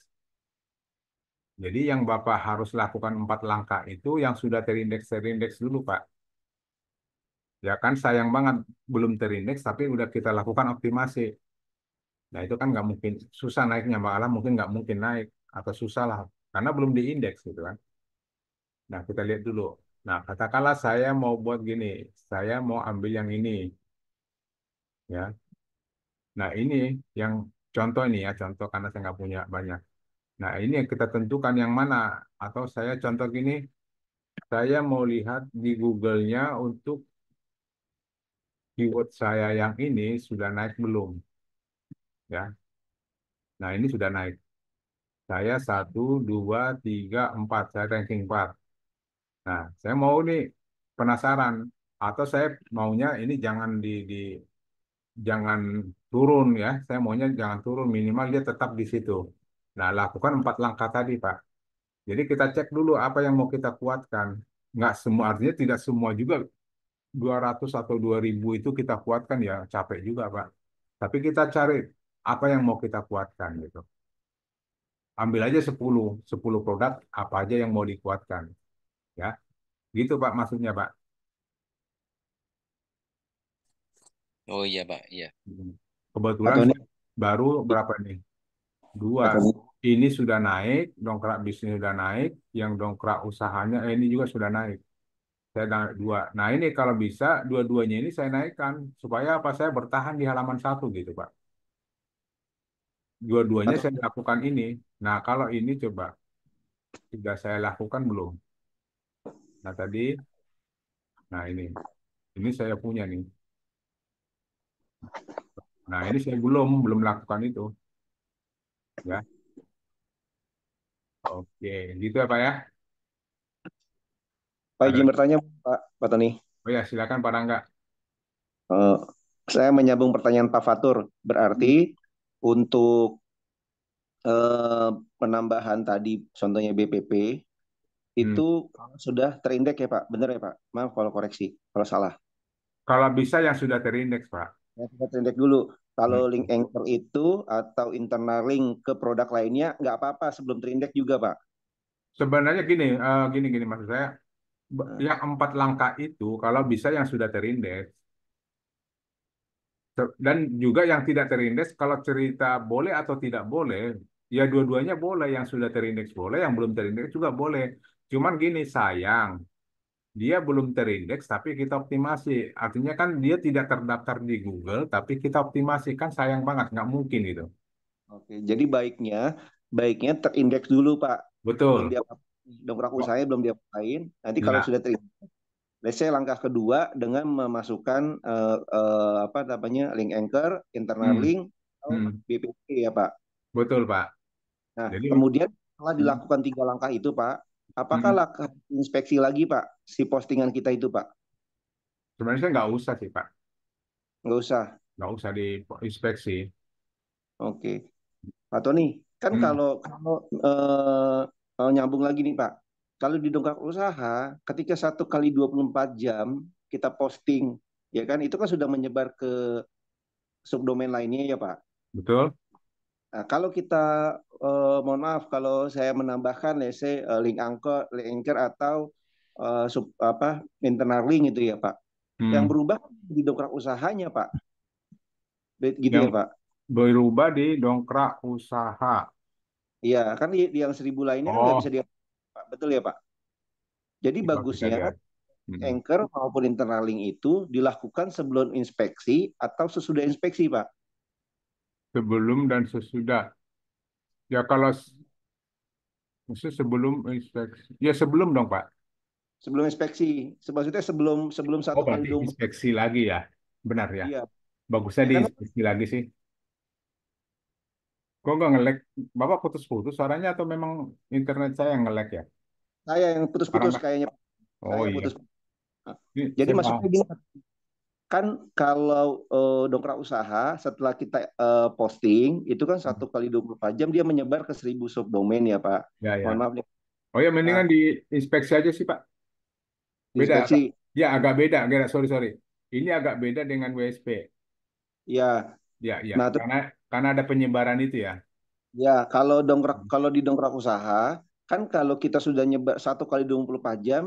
Jadi yang Bapak harus lakukan 4 langkah itu yang sudah terindeks dulu, Pak. Ya kan sayang banget belum terindeks tapi udah kita lakukan optimasi. Nah, itu kan nggak mungkin susah naiknya, malah mungkin nggak mungkin naik atau susah lah karena belum diindeks gitu kan. Nah, kita lihat dulu. Nah, katakanlah saya mau buat gini, saya mau ambil yang ini, ya. Nah, ini yang contoh ini ya, contoh karena saya nggak punya banyak. Nah, ini yang kita tentukan yang mana. Atau saya contoh gini, saya mau lihat di Google-nya untuk keyword saya yang ini sudah naik belum, ya. Nah, ini sudah naik. Saya 1, 2, 3, 4, saya ranking 4. Nah, saya mau nih penasaran. Atau saya maunya ini jangan turun ya. Saya maunya jangan turun, minimal dia tetap di situ. Nah, lakukan 4 langkah tadi, Pak. Jadi kita cek dulu apa yang mau kita kuatkan. Nggak semua, artinya tidak semua juga 200 atau 2000 itu kita kuatkan ya capek juga, Pak. Tapi kita cari apa yang mau kita kuatkan gitu. Ambil aja 10 produk apa aja yang mau dikuatkan ya. Gitu Pak maksudnya, Pak. Oh iya Pak, iya. Hmm. Pak Kebetulan Tony, saya baru berapa nih? Dua. Pak Tony, Ini sudah naik, dongkrak bisnis sudah naik, yang dongkrak usahanya ini juga sudah naik. Saya naik 2. Nah ini kalau bisa dua-duanya ini saya naikkan supaya apa saya bertahan di halaman 1 gitu Pak. Pak Dua-duanya saya Tony, lakukan ini. Nah kalau ini coba sudah saya lakukan belum? Nah tadi, nah ini saya punya nih. Nah ini saya belum lakukan itu, ya. Oke, gitu ya Pak ya. Pak Ada, izin bertanya, Pak Tony. oh ya silakan Pak Rangga. Eh, saya menyambung pertanyaan Pak Fatur. Berarti untuk eh, penambahan tadi, contohnya BPP, Hmm. itu sudah terindeks ya Pak? Benar ya Pak? Maaf kalau koreksi, kalau salah. Kalau bisa yang sudah terindeks Pak. Ya, sudah terindeks dulu. Kalau Hmm. link anchor itu atau internal link ke produk lainnya, nggak apa-apa sebelum terindeks juga Pak. Sebenarnya gini, gini maksud saya, Nah, yang 4 langkah itu kalau bisa yang sudah terindeks. Dan juga yang tidak terindeks, kalau cerita boleh atau tidak boleh, ya dua-duanya boleh. Yang sudah terindeks boleh, yang belum terindeks juga boleh. Cuman gini, sayang, dia belum terindeks, tapi kita optimasi. Artinya kan dia tidak terdaftar di Google, tapi kita optimasi. Kan sayang banget, nggak mungkin gitu. oke, jadi baiknya terindeks dulu Pak. Belum Betul. dia dongkrak Oh, usahanya belum diapain. Nanti kalau ya. sudah terindeks, let's say langkah kedua dengan memasukkan apa namanya link anchor, internal Hmm, link atau hmm, BPP ya Pak. betul, Pak. Nah, Jadi, kemudian setelah hmm, dilakukan 3 langkah itu Pak, apakah hmm, langkah inspeksi lagi Pak si postingan kita itu Pak? sebenarnya saya nggak usah sih, Pak. Nggak usah. Nggak usah diinspeksi. Oke. Pak Tony, kan Hmm, kalau kalau nyambung lagi nih Pak, kalau di dongkrak usaha, ketika 1 kali 24 jam kita posting, ya kan itu kan sudah menyebar ke subdomain lainnya ya Pak. betul. Nah, kalau kita mohon maaf kalau saya menambahkan let's say, link anchor atau internal link itu ya Pak. Yang Hmm. berubah di dongkrak usahanya Pak. Gitu Yang ya Pak. berubah di dongkrak usaha. Iya, kan di yang 1.000 lainnya kan nggak bisa Oh, dia Pak. Betul ya Pak. Jadi coba kita bagusnya lihat. Hmm. anchor maupun internal link itu dilakukan sebelum inspeksi atau sesudah inspeksi Pak. Sebelum dan sesudah. Ya kalau maksudnya sebelum inspeksi. Ya sebelum dong, Pak. Sebelum inspeksi. Maksudnya sebelum sebelum Oh, satu kali berarti 24. inspeksi lagi ya. Benar ya. Iya. Bagusnya Ya kan diinspeksi lagi sih. Kok nggak nge-lag? Bapak putus-putus suaranya atau memang internet saya yang nge-lag ya? saya yang Orang putus-putus nggak? kayaknya. Oh Saya iya. putus. Ini Jadi saya maksudnya paham. gini, kan kalau dongkrak usaha setelah kita posting itu kan 1 kali 24 jam dia menyebar ke 1.000 subdomain ya Pak. Ya Mohon ya. maaf nih. Oh ya, Nah, mendingan diinspeksi aja sih, Pak. Beda agak. inspeksi. Ya agak beda. Agak, sorry sorry. Ini agak beda dengan WSP. Ya. Ya ya. Nah, Karena ada penyebaran itu ya. ya, kalau di dongkrak usaha, kan kalau kita sudah nyebar 1 kali 24 jam,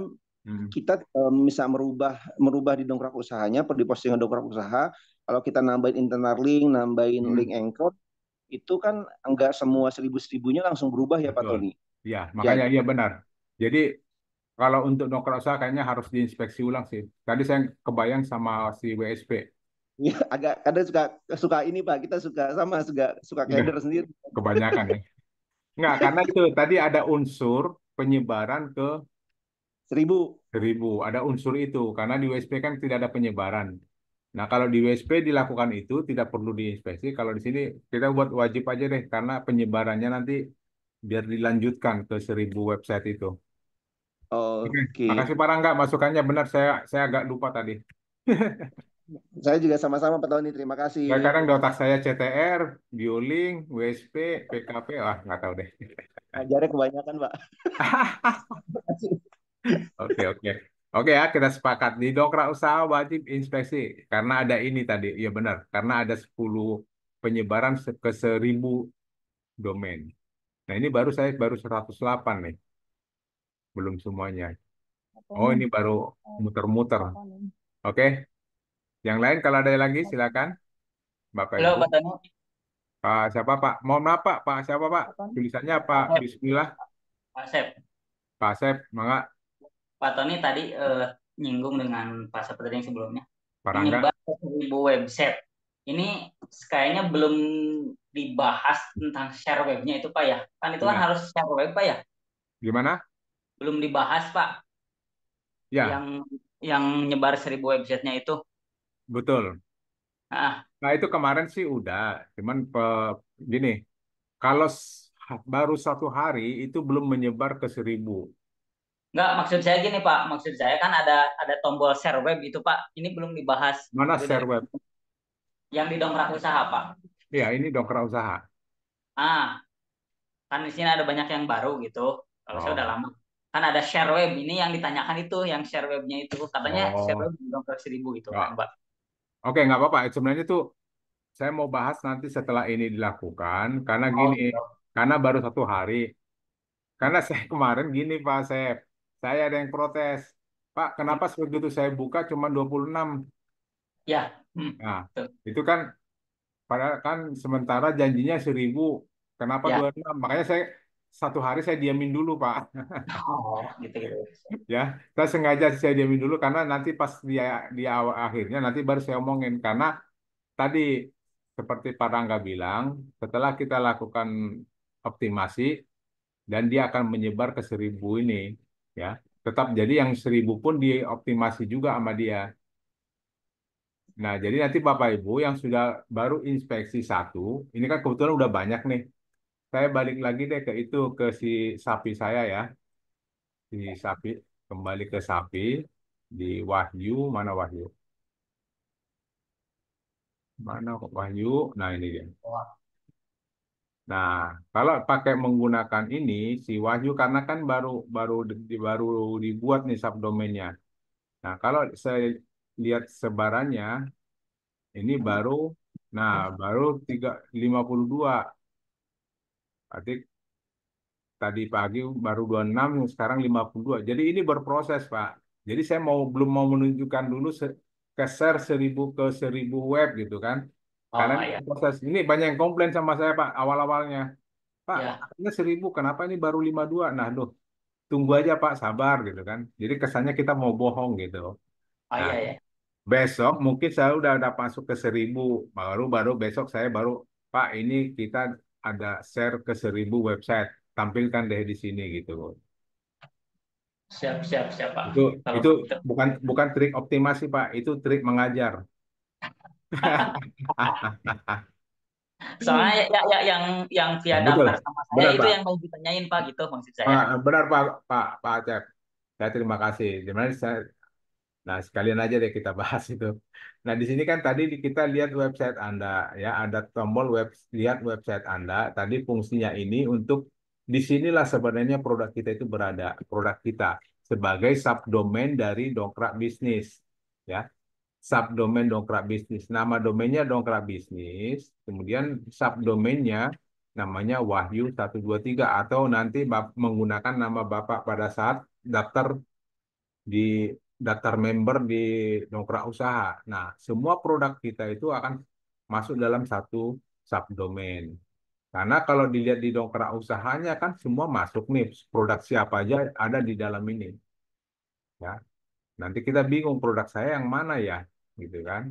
Hmm. kita bisa merubah merubah di dongkrak usahanya, per di postingan dongkrak usaha. Kalau kita nambahin internal link, nambahin link Hmm. anchor, itu kan enggak semua seribunya langsung berubah ya Pak Betul. Tony. Ya, makanya Jadi iya benar. Jadi kalau untuk dongkrak usaha kayaknya harus diinspeksi ulang sih. Tadi saya kebayang sama si WSP. ya, agak kadang suka suka ini Pak, kita suka sama suka suka Udah keder sendiri. kebanyakan ya. Enggak, karena itu tadi ada unsur penyebaran ke 1.000. 1.000. Ada unsur itu. Karena di WSP kan tidak ada penyebaran. Nah, kalau di WSP dilakukan itu tidak perlu diinspeksi. Kalau di sini kita buat wajib aja deh. Karena penyebarannya nanti biar dilanjutkan ke 1.000 website itu. Oke, Oke. makasih Pak Rangga. Masukannya benar. Saya agak lupa tadi. Saya juga sama-sama Pak Tony, terima Ya, kasih. kadang di otak saya CTR, Bioling, WSP, PKP. Wah, nggak tahu deh. Ajarnya kebanyakan Pak. Oke, oke. Oke ya, kita sepakat. Di dongkrak usaha wajib inspeksi. Karena ada ini tadi. Iya benar. Karena ada 10 penyebaran ke 1.000 domain. Nah, ini baru 108 nih. Belum semuanya. Oh, ini baru muter-muter. Oke. Yang lain kalau ada lagi silakan. Bapak Halo Ibu. Pak Tanu, Pak siapa Pak? Mohon maaf Pak. Pak siapa Pak? Tulisannya Pak Pak Sep, Bismillah. Pak Sep. Pak Sep, mangga. Pak Tony tadi nyinggung dengan Pak Sep tadi yang sebelumnya, Pak Rangga. menyebar ke 1.000 website. Ini kayaknya belum dibahas tentang share webnya itu Pak ya. Kan itu kan Ya, harus share web Pak ya. gimana? Belum dibahas Pak, Ya, yang nyebar 1.000 websitenya itu. betul. Nah, Nah, itu kemarin sih udah. Cuman gini, kalau baru 1 hari itu belum menyebar ke 1.000. nggak, maksud saya gini Pak, maksud saya kan ada tombol share web itu Pak. Ini belum dibahas Mana itu dari share web? yang di dongkrak usaha Pak. Ya, ini dongkrak usaha. Ah, kan di sini ada banyak yang baru gitu. Kalau saya udah Oh, lama. Kan ada share web ini yang ditanyakan itu, yang share webnya itu katanya share oh. web dongkrak 1.000 gitu kan, Ya. Pak. Oke, nggak apa-apa. Sebenarnya tuh saya mau bahas nanti setelah ini dilakukan. Karena Oh gini, gitu. karena baru 1 hari. Karena saya kemarin gini Pak Sep, saya ada yang protes. Pak, kenapa begitu saya buka cuma 26? Ya, Nah, tuh. itu kan padahal kan sementara janjinya 1.000, kenapa Ya. 26? Makanya saya 1 hari saya diamin dulu, Pak. Oh, gitu gitu. Ya, saya sengaja saya diamin dulu karena nanti pas di awal akhirnya nanti baru saya omongin karena tadi seperti Pak Rangga bilang, setelah kita lakukan optimasi dan dia akan menyebar ke 1.000 ini, ya. Tetap jadi yang 1.000 pun dioptimasi juga sama dia. Nah, jadi nanti Bapak Ibu yang sudah baru inspeksi satu, ini kan kebetulan udah banyak nih. Saya balik lagi deh ke itu ke si sapi saya ya, si sapi kembali ke sapi di Wahyu, mana Wahyu? Mana kok Wahyu? Nah ini dia. Nah, kalau pakai menggunakan ini si Wahyu karena kan baru baru baru dibuat nih subdomainnya. Nah, kalau saya lihat sebarannya ini baru baru 52. Berarti tadi pagi baru 26, sekarang 52. Jadi ini berproses, Pak. Jadi saya belum mau menunjukkan dulu ke share 1000 ke 1000 web gitu kan. Karena Oh ini ya, proses. Ini banyak yang komplain sama saya, Pak, awal-awalnya. Pak, ya, katanya 1000, kenapa ini baru 52? Nah, loh, tunggu aja, Pak, sabar gitu kan. Jadi kesannya kita mau bohong gitu. oh Nah, ya ya. besok mungkin saya udah masuk ke 1000, baru baru besok saya baru, Pak, ini kita ada share ke 1000 website, tampilkan deh di sini gitu. Siap siap siap Pak. Itu Kalau itu gitu. bukan bukan trik optimasi, Pak, itu trik mengajar. Soalnya yang via Ya, betul, daftar sama saya benar itu Pak. yang mau ditanyain Pak gitu maksud saya. Benar Pak, Pak Acep. Saya terima kasih. Sebenarnya nah, sekalian aja deh kita bahas itu. Nah, di sini kan tadi kita lihat website Anda, ya, ada tombol lihat website Anda. Tadi fungsinya ini untuk disinilah sebenarnya produk kita itu berada, produk kita sebagai subdomain dari Dongkrak Bisnis, ya. Subdomain Dongkrak Bisnis. Nama domainnya Dongkrak Bisnis, kemudian subdomainnya namanya Wahyu 123 atau nanti menggunakan nama Bapak pada saat daftar di daftar member di Dongkrak Usaha. Nah, semua produk kita itu akan masuk dalam satu subdomain. Karena kalau dilihat di Dongkrak Usahanya kan semua masuk nih, produk siapa aja ada di dalam ini, ya. Nanti kita bingung produk saya yang mana ya, gitu kan?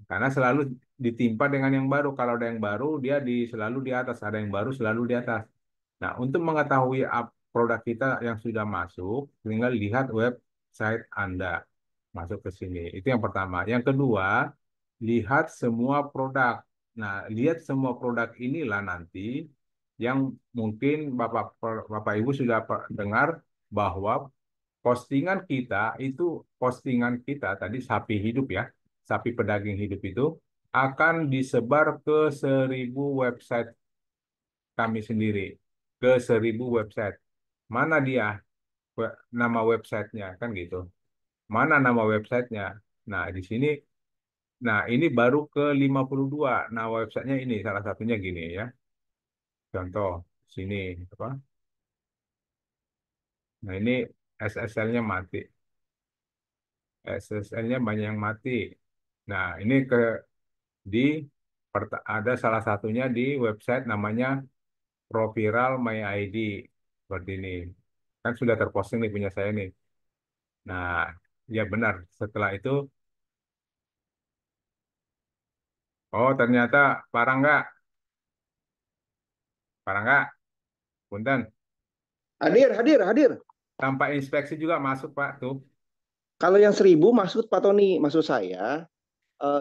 Karena selalu ditimpa dengan yang baru. Kalau ada yang baru, dia selalu di atas. Ada yang baru, selalu di atas. Nah, untuk mengetahui produk kita yang sudah masuk, tinggal lihat website Anda masuk ke sini. Itu yang pertama. Yang kedua, lihat semua produk. Nah, lihat semua produk inilah nanti yang mungkin Bapak Ibu sudah dengar bahwa postingan kita tadi sapi hidup ya, sapi pedaging hidup itu akan disebar ke 1000 website kami sendiri, ke 1000 website. Mana dia nama websitenya kan gitu? Mana nama websitenya? Nah, di sini, nah ini baru ke 52. Nah, websitenya ini salah satunya gini ya. Contoh sini apa? Nah, ini SSL-nya mati. SSL-nya banyak yang mati. Nah, ini di ada salah satunya di website namanya Proviral My ID seperti ini. Kan sudah terposting nih punya saya nih. Nah, ya benar. Setelah itu, oh ternyata parah nggak? Parah nggak? Punten. Hadir, hadir, hadir. Tanpa inspeksi juga masuk, Pak, tuh. Kalau yang 1000 maksud Pak Tony, maksud saya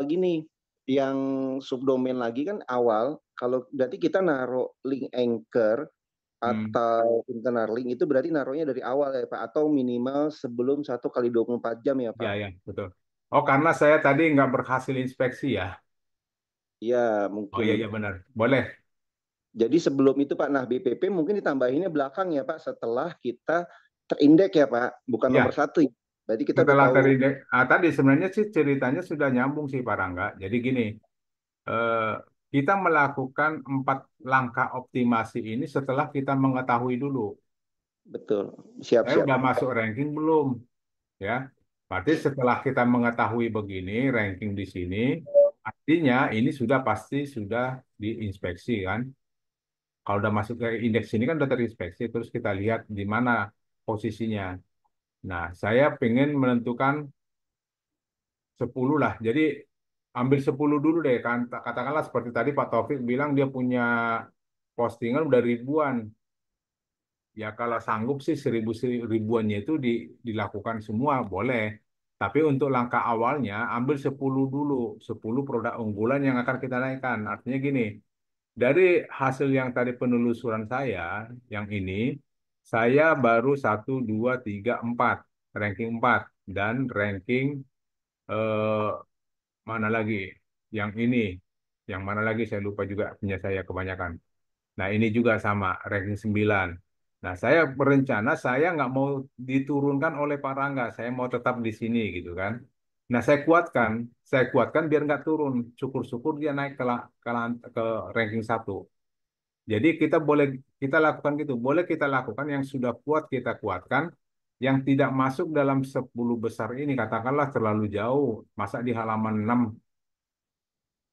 gini, yang subdomain lagi kan awal, kalau berarti kita naruh link anchor Hmm, atau internal link itu berarti naruhnya dari awal ya Pak, atau minimal sebelum 1 kali 24 jam ya ya, Pak. ya, betul. Oh, karena saya tadi nggak berhasil inspeksi ya. Ya Oh, iya, mungkin. iya, benar. Boleh. Jadi sebelum itu Pak, nah BPP mungkin ditambahinnya belakang ya Pak, setelah kita terindeks ya Pak, bukan nomor Ya, satu. Berarti kita udah setelah tahu. terindeks. Tadi sebenarnya sih ceritanya sudah nyambung sih, Pak Rangga. Jadi gini, eh, kita melakukan 4 langkah optimasi ini setelah kita mengetahui dulu, Betul, siap saya siap. udah masuk ranking belum, ya. Berarti setelah kita mengetahui begini, ranking di sini, artinya ini sudah pasti sudah diinspeksi kan. Kalau udah masuk ke indeks ini kan udah terinspeksi, terus kita lihat di mana posisinya. Nah, saya pengen menentukan 10 lah. Jadi ambil 10 dulu deh kan. Katakanlah seperti tadi Pak Taufik bilang dia punya postingan udah ribuan. Ya kalau sanggup sih ribuannya itu dilakukan semua boleh. Tapi untuk langkah awalnya ambil 10 dulu, 10 produk unggulan yang akan kita naikkan. Artinya gini, dari hasil yang tadi penelusuran saya, yang ini, saya baru 1, 2, 3, 4, ranking 4 dan ranking eh, mana lagi? Yang ini, yang mana lagi saya lupa juga punya saya kebanyakan. Nah, ini juga sama, ranking 9. Nah, saya berencana saya nggak mau diturunkan oleh Pak Rangga, saya mau tetap di sini gitu kan. Nah, saya kuatkan biar nggak turun. Syukur-syukur dia naik ke ranking 1. Jadi kita lakukan gitu, boleh kita lakukan yang sudah kuat kita kuatkan, yang tidak masuk dalam 10 besar ini katakanlah terlalu jauh, masa di halaman 6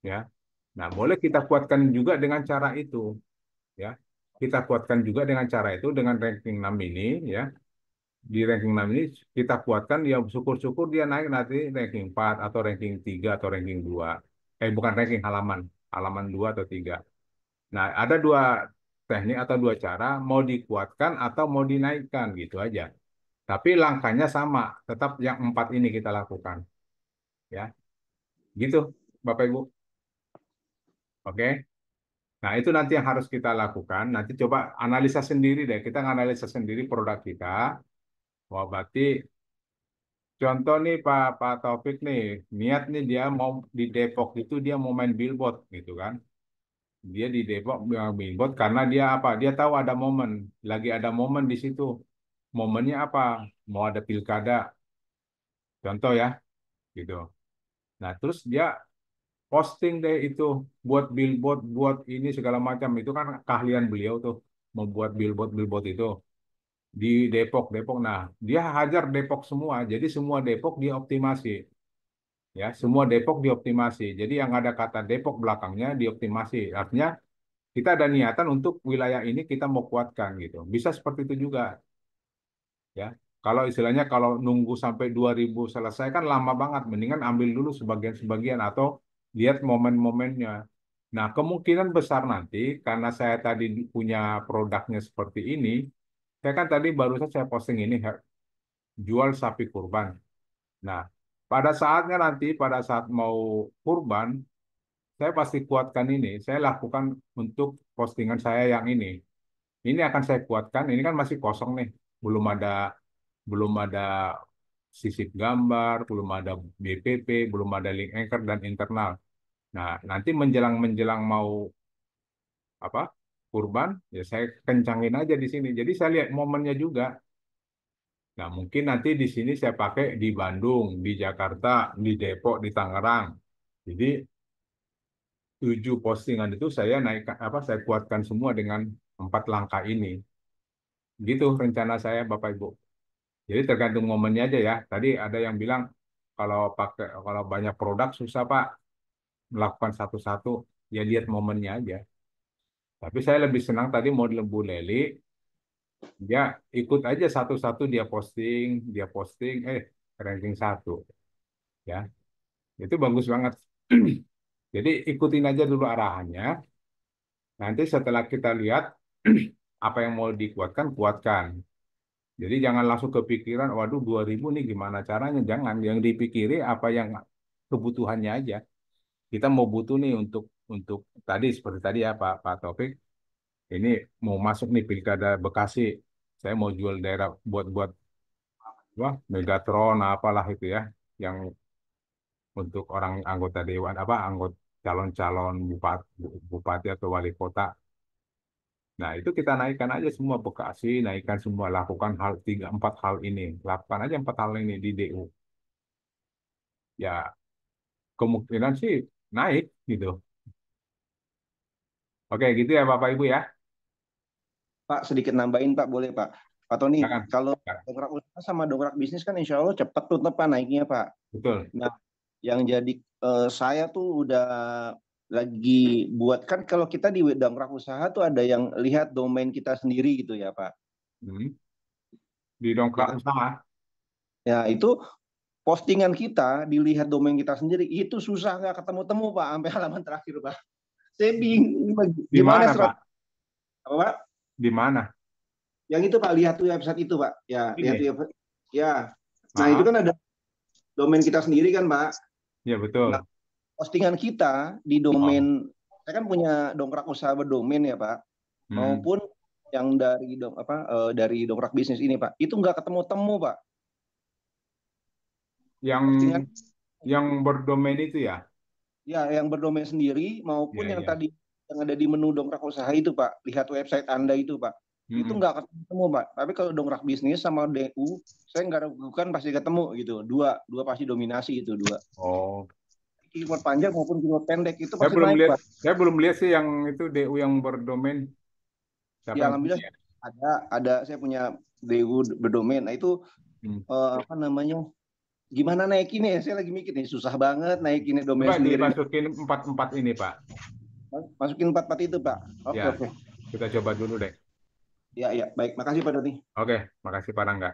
ya. Nah, boleh kita kuatkan juga dengan cara itu ya. Kita kuatkan juga dengan cara itu dengan ranking 6 ini ya. Di ranking 6 ini kita kuatkan ya syukur-syukur dia naik nanti ranking 4 atau ranking 3 atau ranking 2. Bukan ranking halaman, halaman 2 atau 3. Nah, ada dua teknik atau dua cara, mau dikuatkan atau mau dinaikkan gitu aja. Tapi langkahnya sama, tetap yang 4 ini kita lakukan ya. Gitu, Bapak Ibu. Oke. Nah, itu nanti yang harus kita lakukan. Nanti coba analisa sendiri deh. Kita analisa sendiri produk kita. Wah, berarti contoh nih Pak Taufik nih, niat nih dia mau di Depok itu dia mau main billboard gitu kan. Dia di Depok main billboard karena dia apa? Dia tahu ada momen, lagi ada momen di situ. Momennya apa? Mau ada pilkada, contoh ya, gitu. Nah, terus dia posting deh itu buat billboard, buat ini segala macam. Itu kan keahlian beliau tuh membuat billboard itu di Depok, Depok. Nah, dia hajar Depok semua. Jadi semua Depok dioptimasi. Ya, semua Depok dioptimasi. Jadi yang ada kata Depok belakangnya dioptimasi. Artinya kita ada niatan untuk wilayah ini kita mau kuatkan gitu. Bisa seperti itu juga ya. Kalau istilahnya kalau nunggu sampai 2000 selesai kan lama banget. Mendingan ambil dulu sebagian-sebagian atau lihat momen-momennya. Nah, kemungkinan besar nanti karena saya tadi punya produknya seperti ini, saya kan tadi barusan saya posting ini jual sapi kurban. Nah, pada saatnya nanti pada saat mau kurban saya pasti kuatkan ini. Saya lakukan untuk postingan saya yang ini. Ini akan saya kuatkan. Ini kan masih kosong nih, belum ada sisip gambar, belum ada BPP, belum ada link anchor dan internal. Nah, nanti menjelang menjelang mau apa kurban, ya saya kencangin aja di sini. Jadi saya lihat momennya juga. Nah, mungkin nanti di sini saya pakai di Bandung, di Jakarta, di Depok, di Tangerang. Jadi 7 postingan itu saya naikkan saya kuatkan semua dengan 4 langkah ini. Gitu rencana saya Bapak Ibu. Jadi tergantung momennya aja ya. Tadi ada yang bilang kalau banyak produk susah Pak melakukan satu-satu. Ya lihat momennya aja. Tapi saya lebih senang tadi model Bu Leli, dia ikut aja satu-satu dia posting, ranking 1 ya. Itu bagus banget. Jadi ikutin aja dulu arahannya. Nanti setelah kita lihat apa yang mau dikuatkan, kuatkan. Jadi jangan langsung kepikiran, waduh 2000 nih gimana caranya. Jangan, yang dipikiri apa yang kebutuhannya aja. Kita mau butuh nih untuk tadi seperti tadi ya Pak Taufik, ini mau masuk nih Pilkada Bekasi. Saya mau jual daerah buat wah Megatron apalah itu ya, yang untuk orang anggota dewan anggota calon-calon bupati atau wali kota. Nah, itu kita naikkan aja semua Bekasi, naikkan semua, lakukan hal 3 4 hal ini. Lakukan aja 4 hal ini di DU. Ya, kemungkinan sih naik gitu. Oke, gitu ya Bapak Ibu ya. Pak, sedikit nambahin Pak, boleh Pak? Pak Tony, Silakan. kalau Ya, dongkrak usaha sama dongkrak bisnis kan insya Allah cepat tuh Pak naiknya Pak. betul. Nah, yang jadi saya tuh udah lagi buat kan kalau kita di dongkrak usaha tuh ada yang lihat domain kita sendiri gitu ya Pak. Hmm. Di Ya dongkrak kan? usaha. Ya itu postingan kita dilihat domain kita sendiri itu susah nggak ketemu-temu Pak sampai halaman terakhir Pak. Saya bingung Di gimana mana Pak? strategi apa Pak? Di mana? Yang itu Pak lihat tuh website itu Pak. Ya lihat Ini. tuh ya. Nah itu Ah, kan ada domain kita sendiri kan Pak. ya Nah betul. postingan kita di Oh. domain saya kan punya dongkrak usaha berdomain ya Pak Hmm. maupun yang dari dongkrak bisnis ini Pak itu nggak ketemu temu Pak Yang postingan yang berdomain itu ya? ya yang berdomain sendiri maupun Ya, yang ya. tadi yang ada di menu dongkrak usaha itu Pak, lihat website Anda itu Pak, itu Mm-mm. nggak ketemu Pak. Tapi kalau dongkrak bisnis sama DU, saya nggak ragukan pasti ketemu gitu. Dua pasti dominasi itu dua. Oh, Keyword panjang maupun keyword pendek itu saya pasti belum naik lihat, Pak. saya belum lihat sih yang itu DU yang berdomain siapa Ya yang alhamdulillah punya. ada saya punya DU berdomain. Nah itu Hmm. apa namanya? Gimana naikinnya? Saya lagi mikir nih, susah banget naikinnya domain Coba sendiri. dimasukin empat ini Pak. Masukin 44 itu Pak. Oke Ya, oke. kita coba dulu deh. Ya ya baik. Makasih Pak Doni. Oke, makasih Pak Rangga.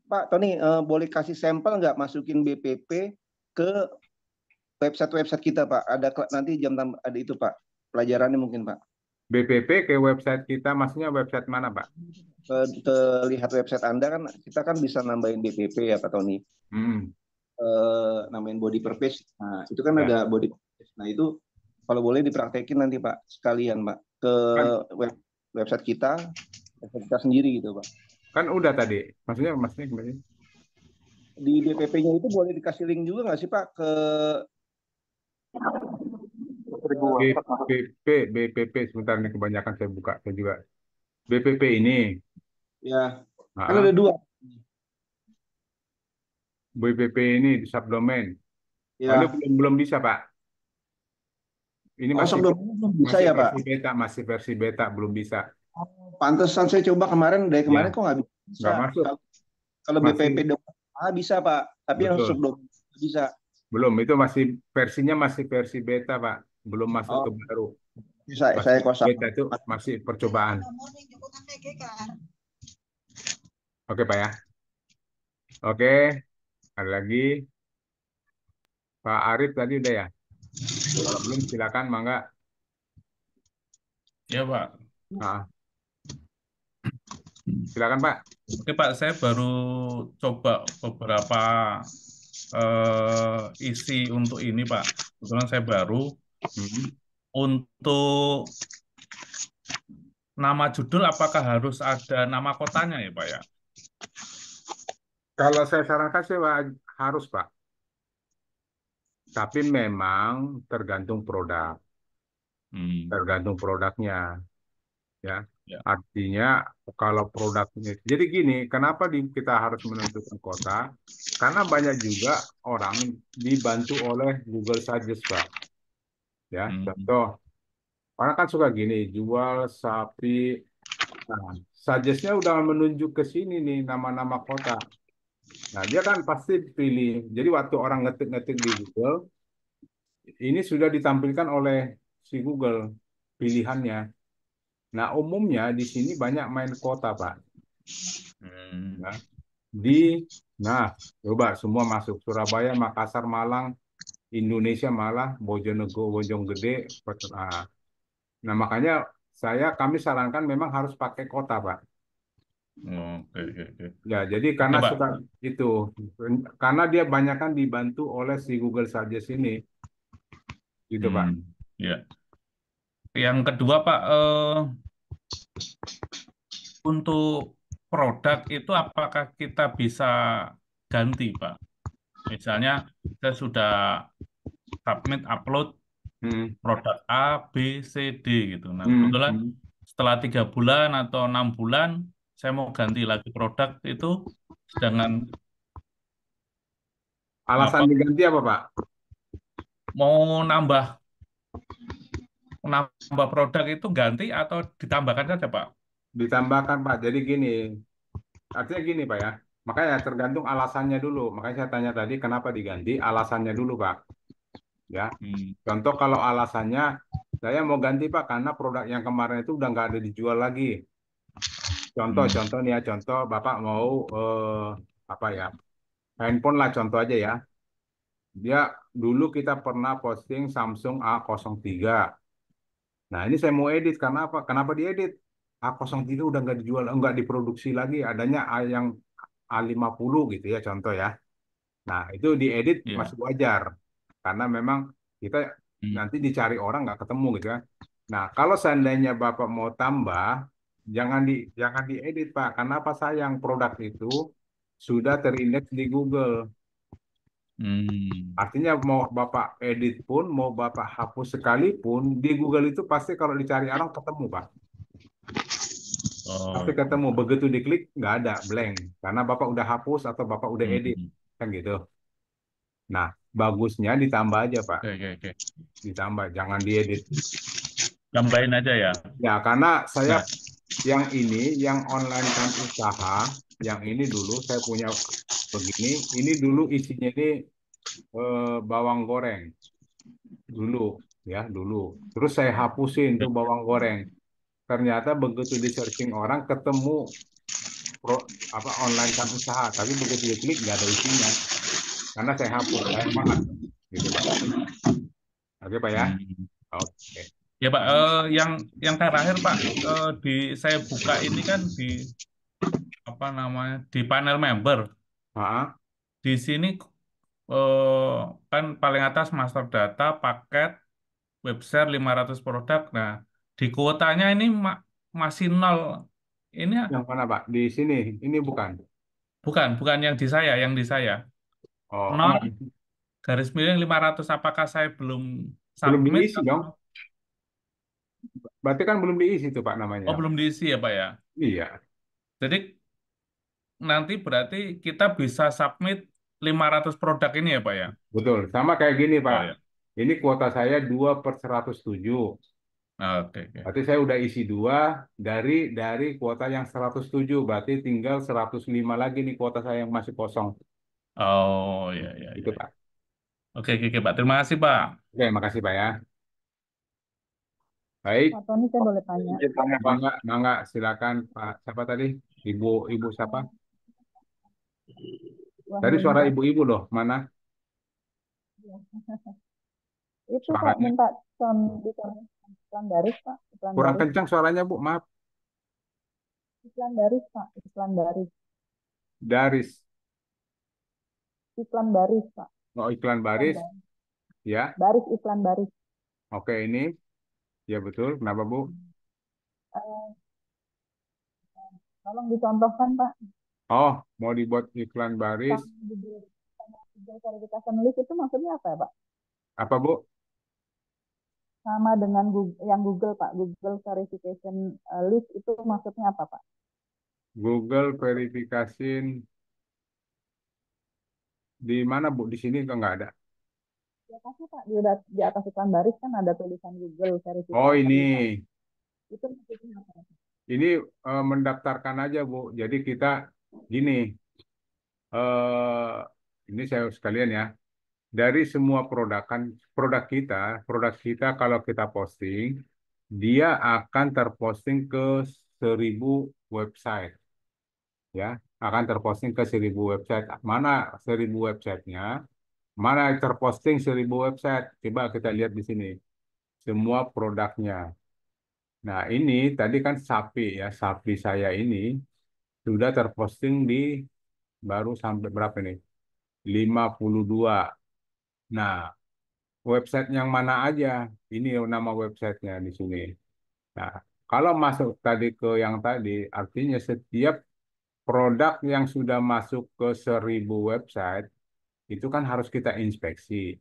Pak Tony boleh kasih sampel nggak masukin BPP ke website kita Pak? Ada nanti ada itu Pak. Pelajarannya mungkin Pak. BPP ke website kita, maksudnya website mana Pak? Ke lihat website Anda kan kita kan bisa nambahin BPP ya Pak Tony. Hmm. Nambahin body purpose. Nah, itu kan Ya. ada body purpose. Nah, itu kalau boleh dipraktekin nanti Pak sekalian Pak ke website kita sendiri gitu Pak. Kan udah tadi. Maksudnya gimana? Di BPP-nya itu boleh dikasih link juga nggak sih Pak ke BPP sebentar nih, kebanyakan saya buka saya juga. BPP ini. ya kan Ah, ada dua BPP ini di subdomain. Oh, ini ya. belum bisa Pak. Ini Sok masih domainnya belum bisa masih ya Pak. masih versi beta belum bisa. Pantesan saya coba dari kemarin Ya, kok nggak bisa. nggak masuk. Kalau Masih BPP bisa Pak, tapi yang betul. subdomain nggak bisa. Belum, itu masih versinya masih versi beta, Pak. Belum masuk ke Oh, baru. saya Masih kosong. beta itu masih percobaan. Oke, Pak ya. Oke, ada lagi. Pak Arif tadi udah ya? Kalau belum silakan, mangga. Ya Pak. Nah, silakan Pak. Oke Pak, saya baru coba beberapa isi untuk ini Pak. Kebetulan saya baru Hmm. untuk nama judul apakah harus ada nama kotanya ya Pak ya? Kalau saya sarankan sih Pak, harus Pak. Tapi memang tergantung produk. Hmm, Tergantung produknya. Ya, ya. artinya kalau produk ini, jadi gini, kenapa kita harus menentukan kota? Karena banyak juga orang dibantu oleh Google Suggest, Pak. Ya, Hmm, contoh, orang kan suka gini, jual sapi. Nah, Suggest-nya udah menunjuk ke sini nih nama-nama kota. Nah, dia kan pasti pilih. Jadi waktu orang ngetik-ngetik di Google, ini sudah ditampilkan oleh si Google pilihannya. Nah, umumnya di sini banyak main kota, Pak. hmm, Ya. Di, nah, coba semua masuk Surabaya, Makassar, Malang, Indonesia malah Bojonegoro, Bojonggede. Ah. Nah, makanya kami sarankan memang harus pakai kota, Pak. oke, oke, oke. Ya, jadi Oke karena Pak. suka itu, karena dia banyak kan dibantu oleh si Google Suggest ini, gitu, Pak. Ya. Yang kedua Pak, untuk produk itu apakah kita bisa ganti Pak? Misalnya saya sudah submit upload Hmm. produk A, B, C, D gitu. Nah Hmm. kebetulan Hmm. setelah 3 bulan atau 6 bulan saya mau ganti lagi produk itu, sedangkan Alasan apa diganti apa, Pak? mau nambah produk itu ganti atau ditambahkan saja Pak? Ditambahkan, Pak. Jadi gini, artinya gini, Pak ya. Makanya tergantung alasannya dulu. Makanya saya tanya tadi kenapa diganti, alasannya dulu, Pak. Ya, Hmm, contoh kalau alasannya saya mau ganti Pak karena produk yang kemarin itu udah nggak ada dijual lagi. hmm, Contoh nih ya, contoh Bapak mau apa ya, handphone lah contoh aja ya. Dia dulu kita pernah posting Samsung A03. Nah ini saya mau edit karena apa? Kenapa diedit? A03 udah nggak dijual, nggak diproduksi lagi. Adanya yang A50 gitu ya contoh ya. Nah, itu diedit ya. masih wajar karena memang kita Hmm, nanti dicari orang nggak ketemu gitu kan. Nah, kalau seandainya Bapak mau tambah, jangan diedit Pak. Karena apa sayang produk itu sudah terindeks di Google. Hmm. Artinya mau Bapak edit pun, mau Bapak hapus sekalipun, di Google itu pasti kalau dicari orang ketemu, Pak. Oh Pasti iya. ketemu. Begitu diklik, nggak ada, blank. Karena Bapak udah hapus atau Bapak udah edit. Hmm. Kan gitu. Nah, bagusnya ditambah aja, Pak. Oke, oke, oke. Ditambah, jangan diedit. Tambahin aja ya. Ya, karena saya Nah, yang ini, yang online kan usaha, yang ini dulu saya punya begini, ini dulu isinya ini bawang goreng dulu, ya dulu. Terus saya hapusin tuh bawang goreng. Ternyata begitu di searching orang ketemu pro, apa online kan usaha, tapi begitu diklik nggak ada isinya, karena saya hapus, sayang banget, gitu Pak. Oke Pak ya, hmm. oke. Ya Pak, yang terakhir Pak, di saya buka ini kan di apa namanya di panel member. Ah, Di sini eh, kan paling atas master data, paket, website 500 produk. Nah, di kuotanya ini masih nol. Ini yang mana Pak? Di sini, ini bukan. bukan bukan yang di saya. Oh, Nol enggak, garis miring 500. Apakah saya belum belum submit diisi atau dong. Berarti kan belum diisi tuh Pak namanya. oh belum diisi ya Pak ya? Iya, Jadi nanti berarti kita bisa submit 500 produk ini ya Pak ya? betul. Sama kayak gini Pak. Oh ya. Ini kuota saya 2/107. Oke, oke. Berarti saya udah isi dua dari kuota yang 107. Berarti tinggal 105 lagi nih kuota saya yang masih kosong. Oh ya, ya, Itu ya. Pak. Oke, oke, oke, Pak. Terima kasih Pak. Oke, makasih Pak ya. Baik, Pak Tony, saya boleh tanya. Mangga, Mangga, silakan Pak. Siapa tadi? Ibu siapa? Tadi Wahyuni, suara Pak. ibu-ibu loh, mana? Itu Pak, Suaranya minta iklan baris, Pak. Iklan kurang baris. kencang suaranya Bu, maaf. Iklan baris, Pak. Iklan baris. Daris. Iklan baris, Pak. Oh, iklan Iklan baris. baris. Ya, Baris, iklan baris. oke ini. Ya betul. Kenapa Bu? Eh, Tolong dicontohkan, Pak. Oh, mau dibuat iklan baris. Sama Google Verification List itu maksudnya apa ya, Pak? Apa Bu? Sama dengan Google, yang Google, Pak. Google Verification List itu maksudnya apa, Pak? Google verifikasi di mana Bu? Di sini kok nggak ada. Di atasnya, Pak. Di atas iklan baris kan ada tulisan Google Oh Verification List, Pak. ini. Itu maksudnya apa, Pak? Ini mendaftarkan aja Bu. Jadi kita gini. eh ini saya sekalian ya. Dari semua produk kita kalau kita posting, dia akan terposting ke 1.000 website, ya, akan terposting ke 1.000 website. Mana 1.000 websitenya? Mana yang terposting 1.000 website? Coba kita lihat di sini, semua produknya. Nah, ini tadi kan sapi ya, sapi saya ini sudah terposting di baru sampai berapa nih? 52. Nah, website yang mana aja? Ini nama websitenya di sini. Nah, kalau masuk tadi ke yang tadi, artinya setiap produk yang sudah masuk ke 1.000 website, itu kan harus kita inspeksi,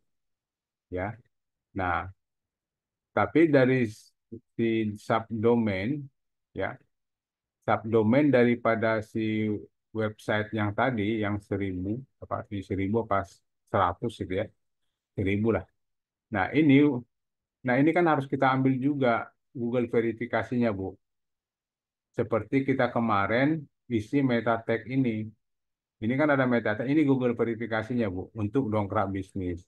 ya. Nah, tapi dari si subdomain, ya, subdomain daripada si website yang tadi, yang 1.000, apa, di 1.000 apa 100 gitu ya, 1.000 lah. Nah, ini kan harus kita ambil juga Google verifikasinya, Bu. Seperti kita kemarin isi meta tag ini. Ini kan ada meta tag, ini Google verifikasinya, Bu, untuk dongkrak bisnis.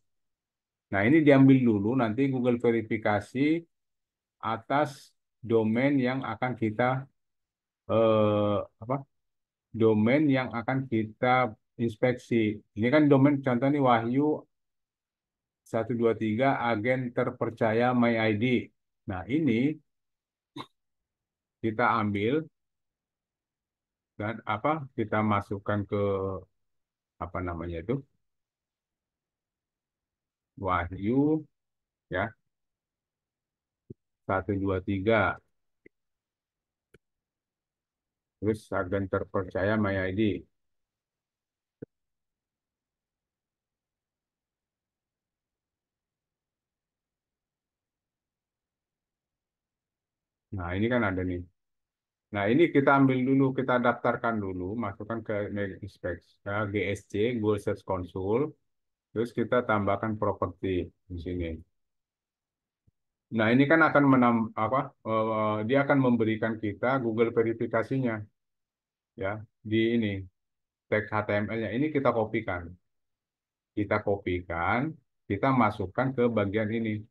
Nah, ini diambil dulu nanti Google verifikasi atas domain yang akan kita apa? Domain yang akan kita inspeksi. Ini kan domain contoh nih Wahyu 123 agen terpercaya MyID. Nah, ini kita ambil dan apa kita masukkan ke apa namanya itu Wahyu ya 123 terus agen terpercaya MyID. Nah, ini kan ada nih. Nah, ini kita ambil dulu, kita daftarkan dulu, masukkan ke inspect GSC, Google Search Console, terus kita tambahkan properti di sini. Nah, ini kan akan dia akan memberikan kita Google verifikasinya, ya, di ini tag HTML-nya. Ini kita kopikan, kita masukkan ke bagian ini.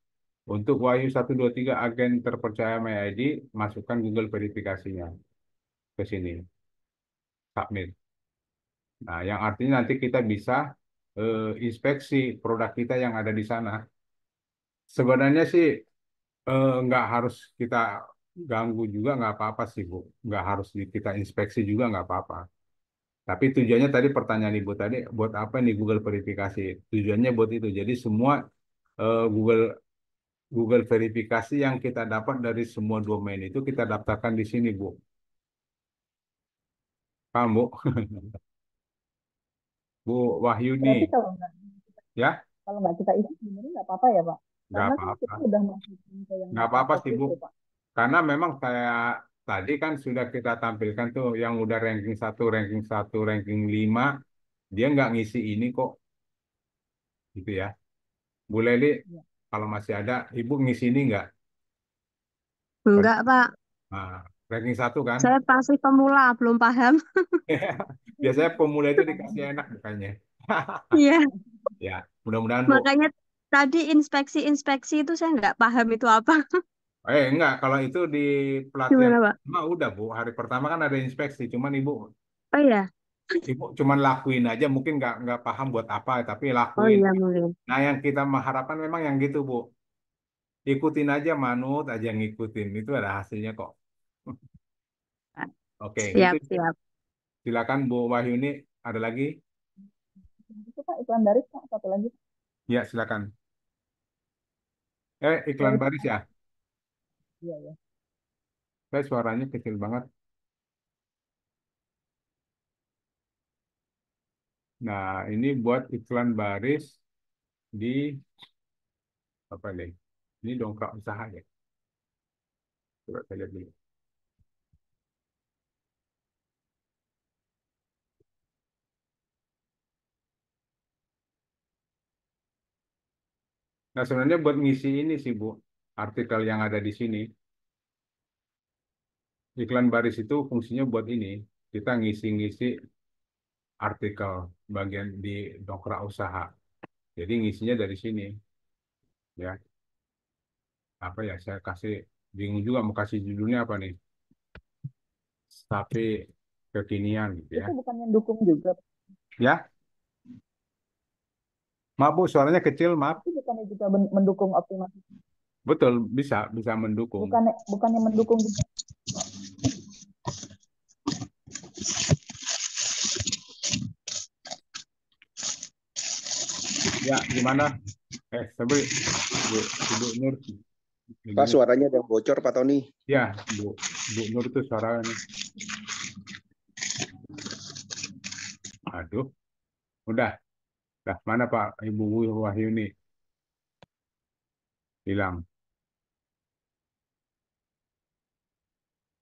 Untuk Wahyu 123 agen terpercaya MyID, masukkan Google verifikasinya ke sini, submit. Nah, yang artinya nanti kita bisa inspeksi produk kita yang ada di sana. Sebenarnya sih nggak harus kita ganggu juga, nggak apa-apa sih, Bu. Nggak harus kita inspeksi juga, nggak apa-apa. Tapi tujuannya tadi pertanyaan Ibu tadi, buat apa nih Google verifikasi? Tujuannya buat itu. Jadi semua Google Google verifikasi yang kita dapat dari semua domain itu kita daftarkan di sini, Bu. Paham, Bu? Bu Berarti Wahyuni, ya, ya? kalau nggak kita isi sebenarnya nggak apa-apa ya Pak? Nggak Karena kan apa-apa. kita udah masukin ke yang Nggak apa-apa marketplace sih, Bu. itu Pak. Karena memang saya tadi kan sudah kita tampilkan tuh yang udah ranking 5, dia nggak ngisi ini kok, gitu ya. Bu Leli, Ya. kalau masih ada, Ibu ngisi ini nggak? Enggak, Pak. Nah, ranking 1 kan? Saya masih pemula, belum paham. Biasanya pemula itu dikasih enak bukannya. Iya, Ya, mudah-mudahan Bu. makanya tadi inspeksi-inspeksi itu saya nggak paham itu apa. Enggak, kalau itu di pelatihan Gimana, Pak? pertama udah Bu. Hari pertama kan ada inspeksi, cuman Oh iya, Ibu cuman lakuin aja, mungkin nggak paham buat apa, tapi oh lakuin. iya mungkin. Nah, yang kita mengharapkan memang yang gitu, Bu. Ikutin aja, manut aja ngikutin. Itu ada hasilnya kok. Oke, gitu. Siap, siap. Silakan Bu Wahyuni, ada lagi? Itu Pak iklan baris Pak, satu lagi. Ya, silakan. Ya Iklan itu baris Pak. ya. Iya, ya. Saya suaranya kecil banget. Nah, ini buat iklan baris di apa nih? Ini dongkrak usaha ya. Coba saya lihat dulu. Nah, sebenarnya buat ngisi ini sih, Bu, artikel yang ada di sini. Iklan baris itu fungsinya buat ini. Kita ngisi-ngisi artikel bagian di dongkrak usaha. Jadi ngisinya dari sini, ya. Apa ya? Saya kasih bingung juga mau kasih judulnya apa nih? Tapi kekinian gitu ya. Itu bukannya dukung juga. Ya, maaf Bu, suaranya kecil, maaf. Itu bukannya juga mendukung optimasi. Betul, bisa mendukung. Bukannya mendukung juga. Ya, gimana? Tapi Bu Nur, Pak, suaranya ada yang bocor, Pak Tony. ya, Bu Nur itu suaranya. Aduh, udah. Mana Pak Ibu Wahyuni? Hilang.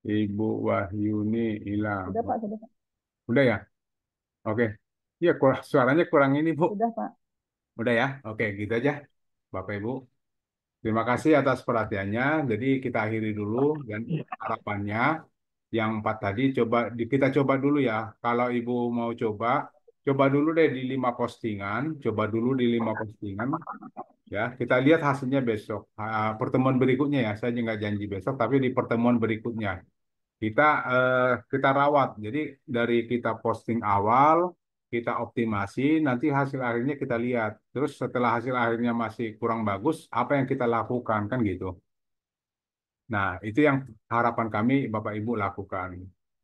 Ibu Wahyuni hilang. Sudah Pak, sudah Pak. Udah ya? Oke. Iya, suaranya kurang ini, Bu. Sudah Pak. Udah ya? Oke, gitu aja. Bapak Ibu. Terima kasih atas perhatiannya. Jadi kita akhiri dulu dan harapannya yang 4 tadi kita coba dulu ya. Kalau Ibu mau coba dulu deh di 5 postingan. Coba dulu di 5 postingan. Ya, kita lihat hasilnya besok. Pertemuan berikutnya ya. Saya nggak janji besok, tapi di pertemuan berikutnya kita kita rawat. Jadi dari kita posting awal, kita optimasi, nanti hasil akhirnya kita lihat. Terus setelah hasil akhirnya masih kurang bagus, apa yang kita lakukan kan gitu. Nah, itu yang harapan kami Bapak Ibu lakukan.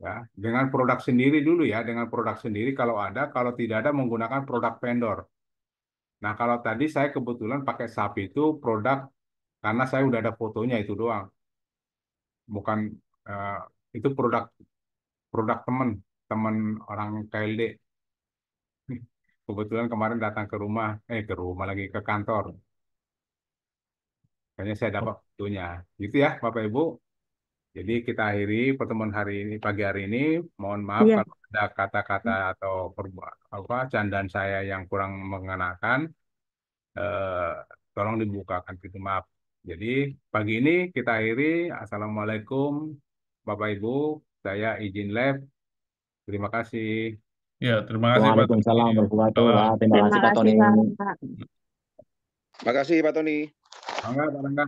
Ya, dengan produk sendiri dulu ya, dengan produk sendiri kalau ada, kalau tidak ada menggunakan produk vendor. Nah, kalau tadi saya kebetulan pakai SAP itu produk karena saya udah ada fotonya itu doang. Bukan eh, itu produk produk teman orang KLD. Kebetulan kemarin datang ke rumah lagi ke kantor. Kayaknya saya dapat fotonya. Gitu ya, Bapak Ibu. Jadi kita akhiri pertemuan hari ini, pagi hari ini. Mohon maaf Iya. kalau ada kata-kata atau candaan saya yang kurang mengenakan. Eh, Tolong dibukakan pintu maaf. Jadi pagi ini kita akhiri. Assalamualaikum Bapak Ibu. Saya izin lab. Terima kasih. Ya, terima kasih Pak Tony. Waalaikumsalam warahmatullahi Salam. wabarakatuh. Terima Terima kasih Pak kasih, Tony. Pak. Makasih Pak Tony. Bangga, Pak Rangga.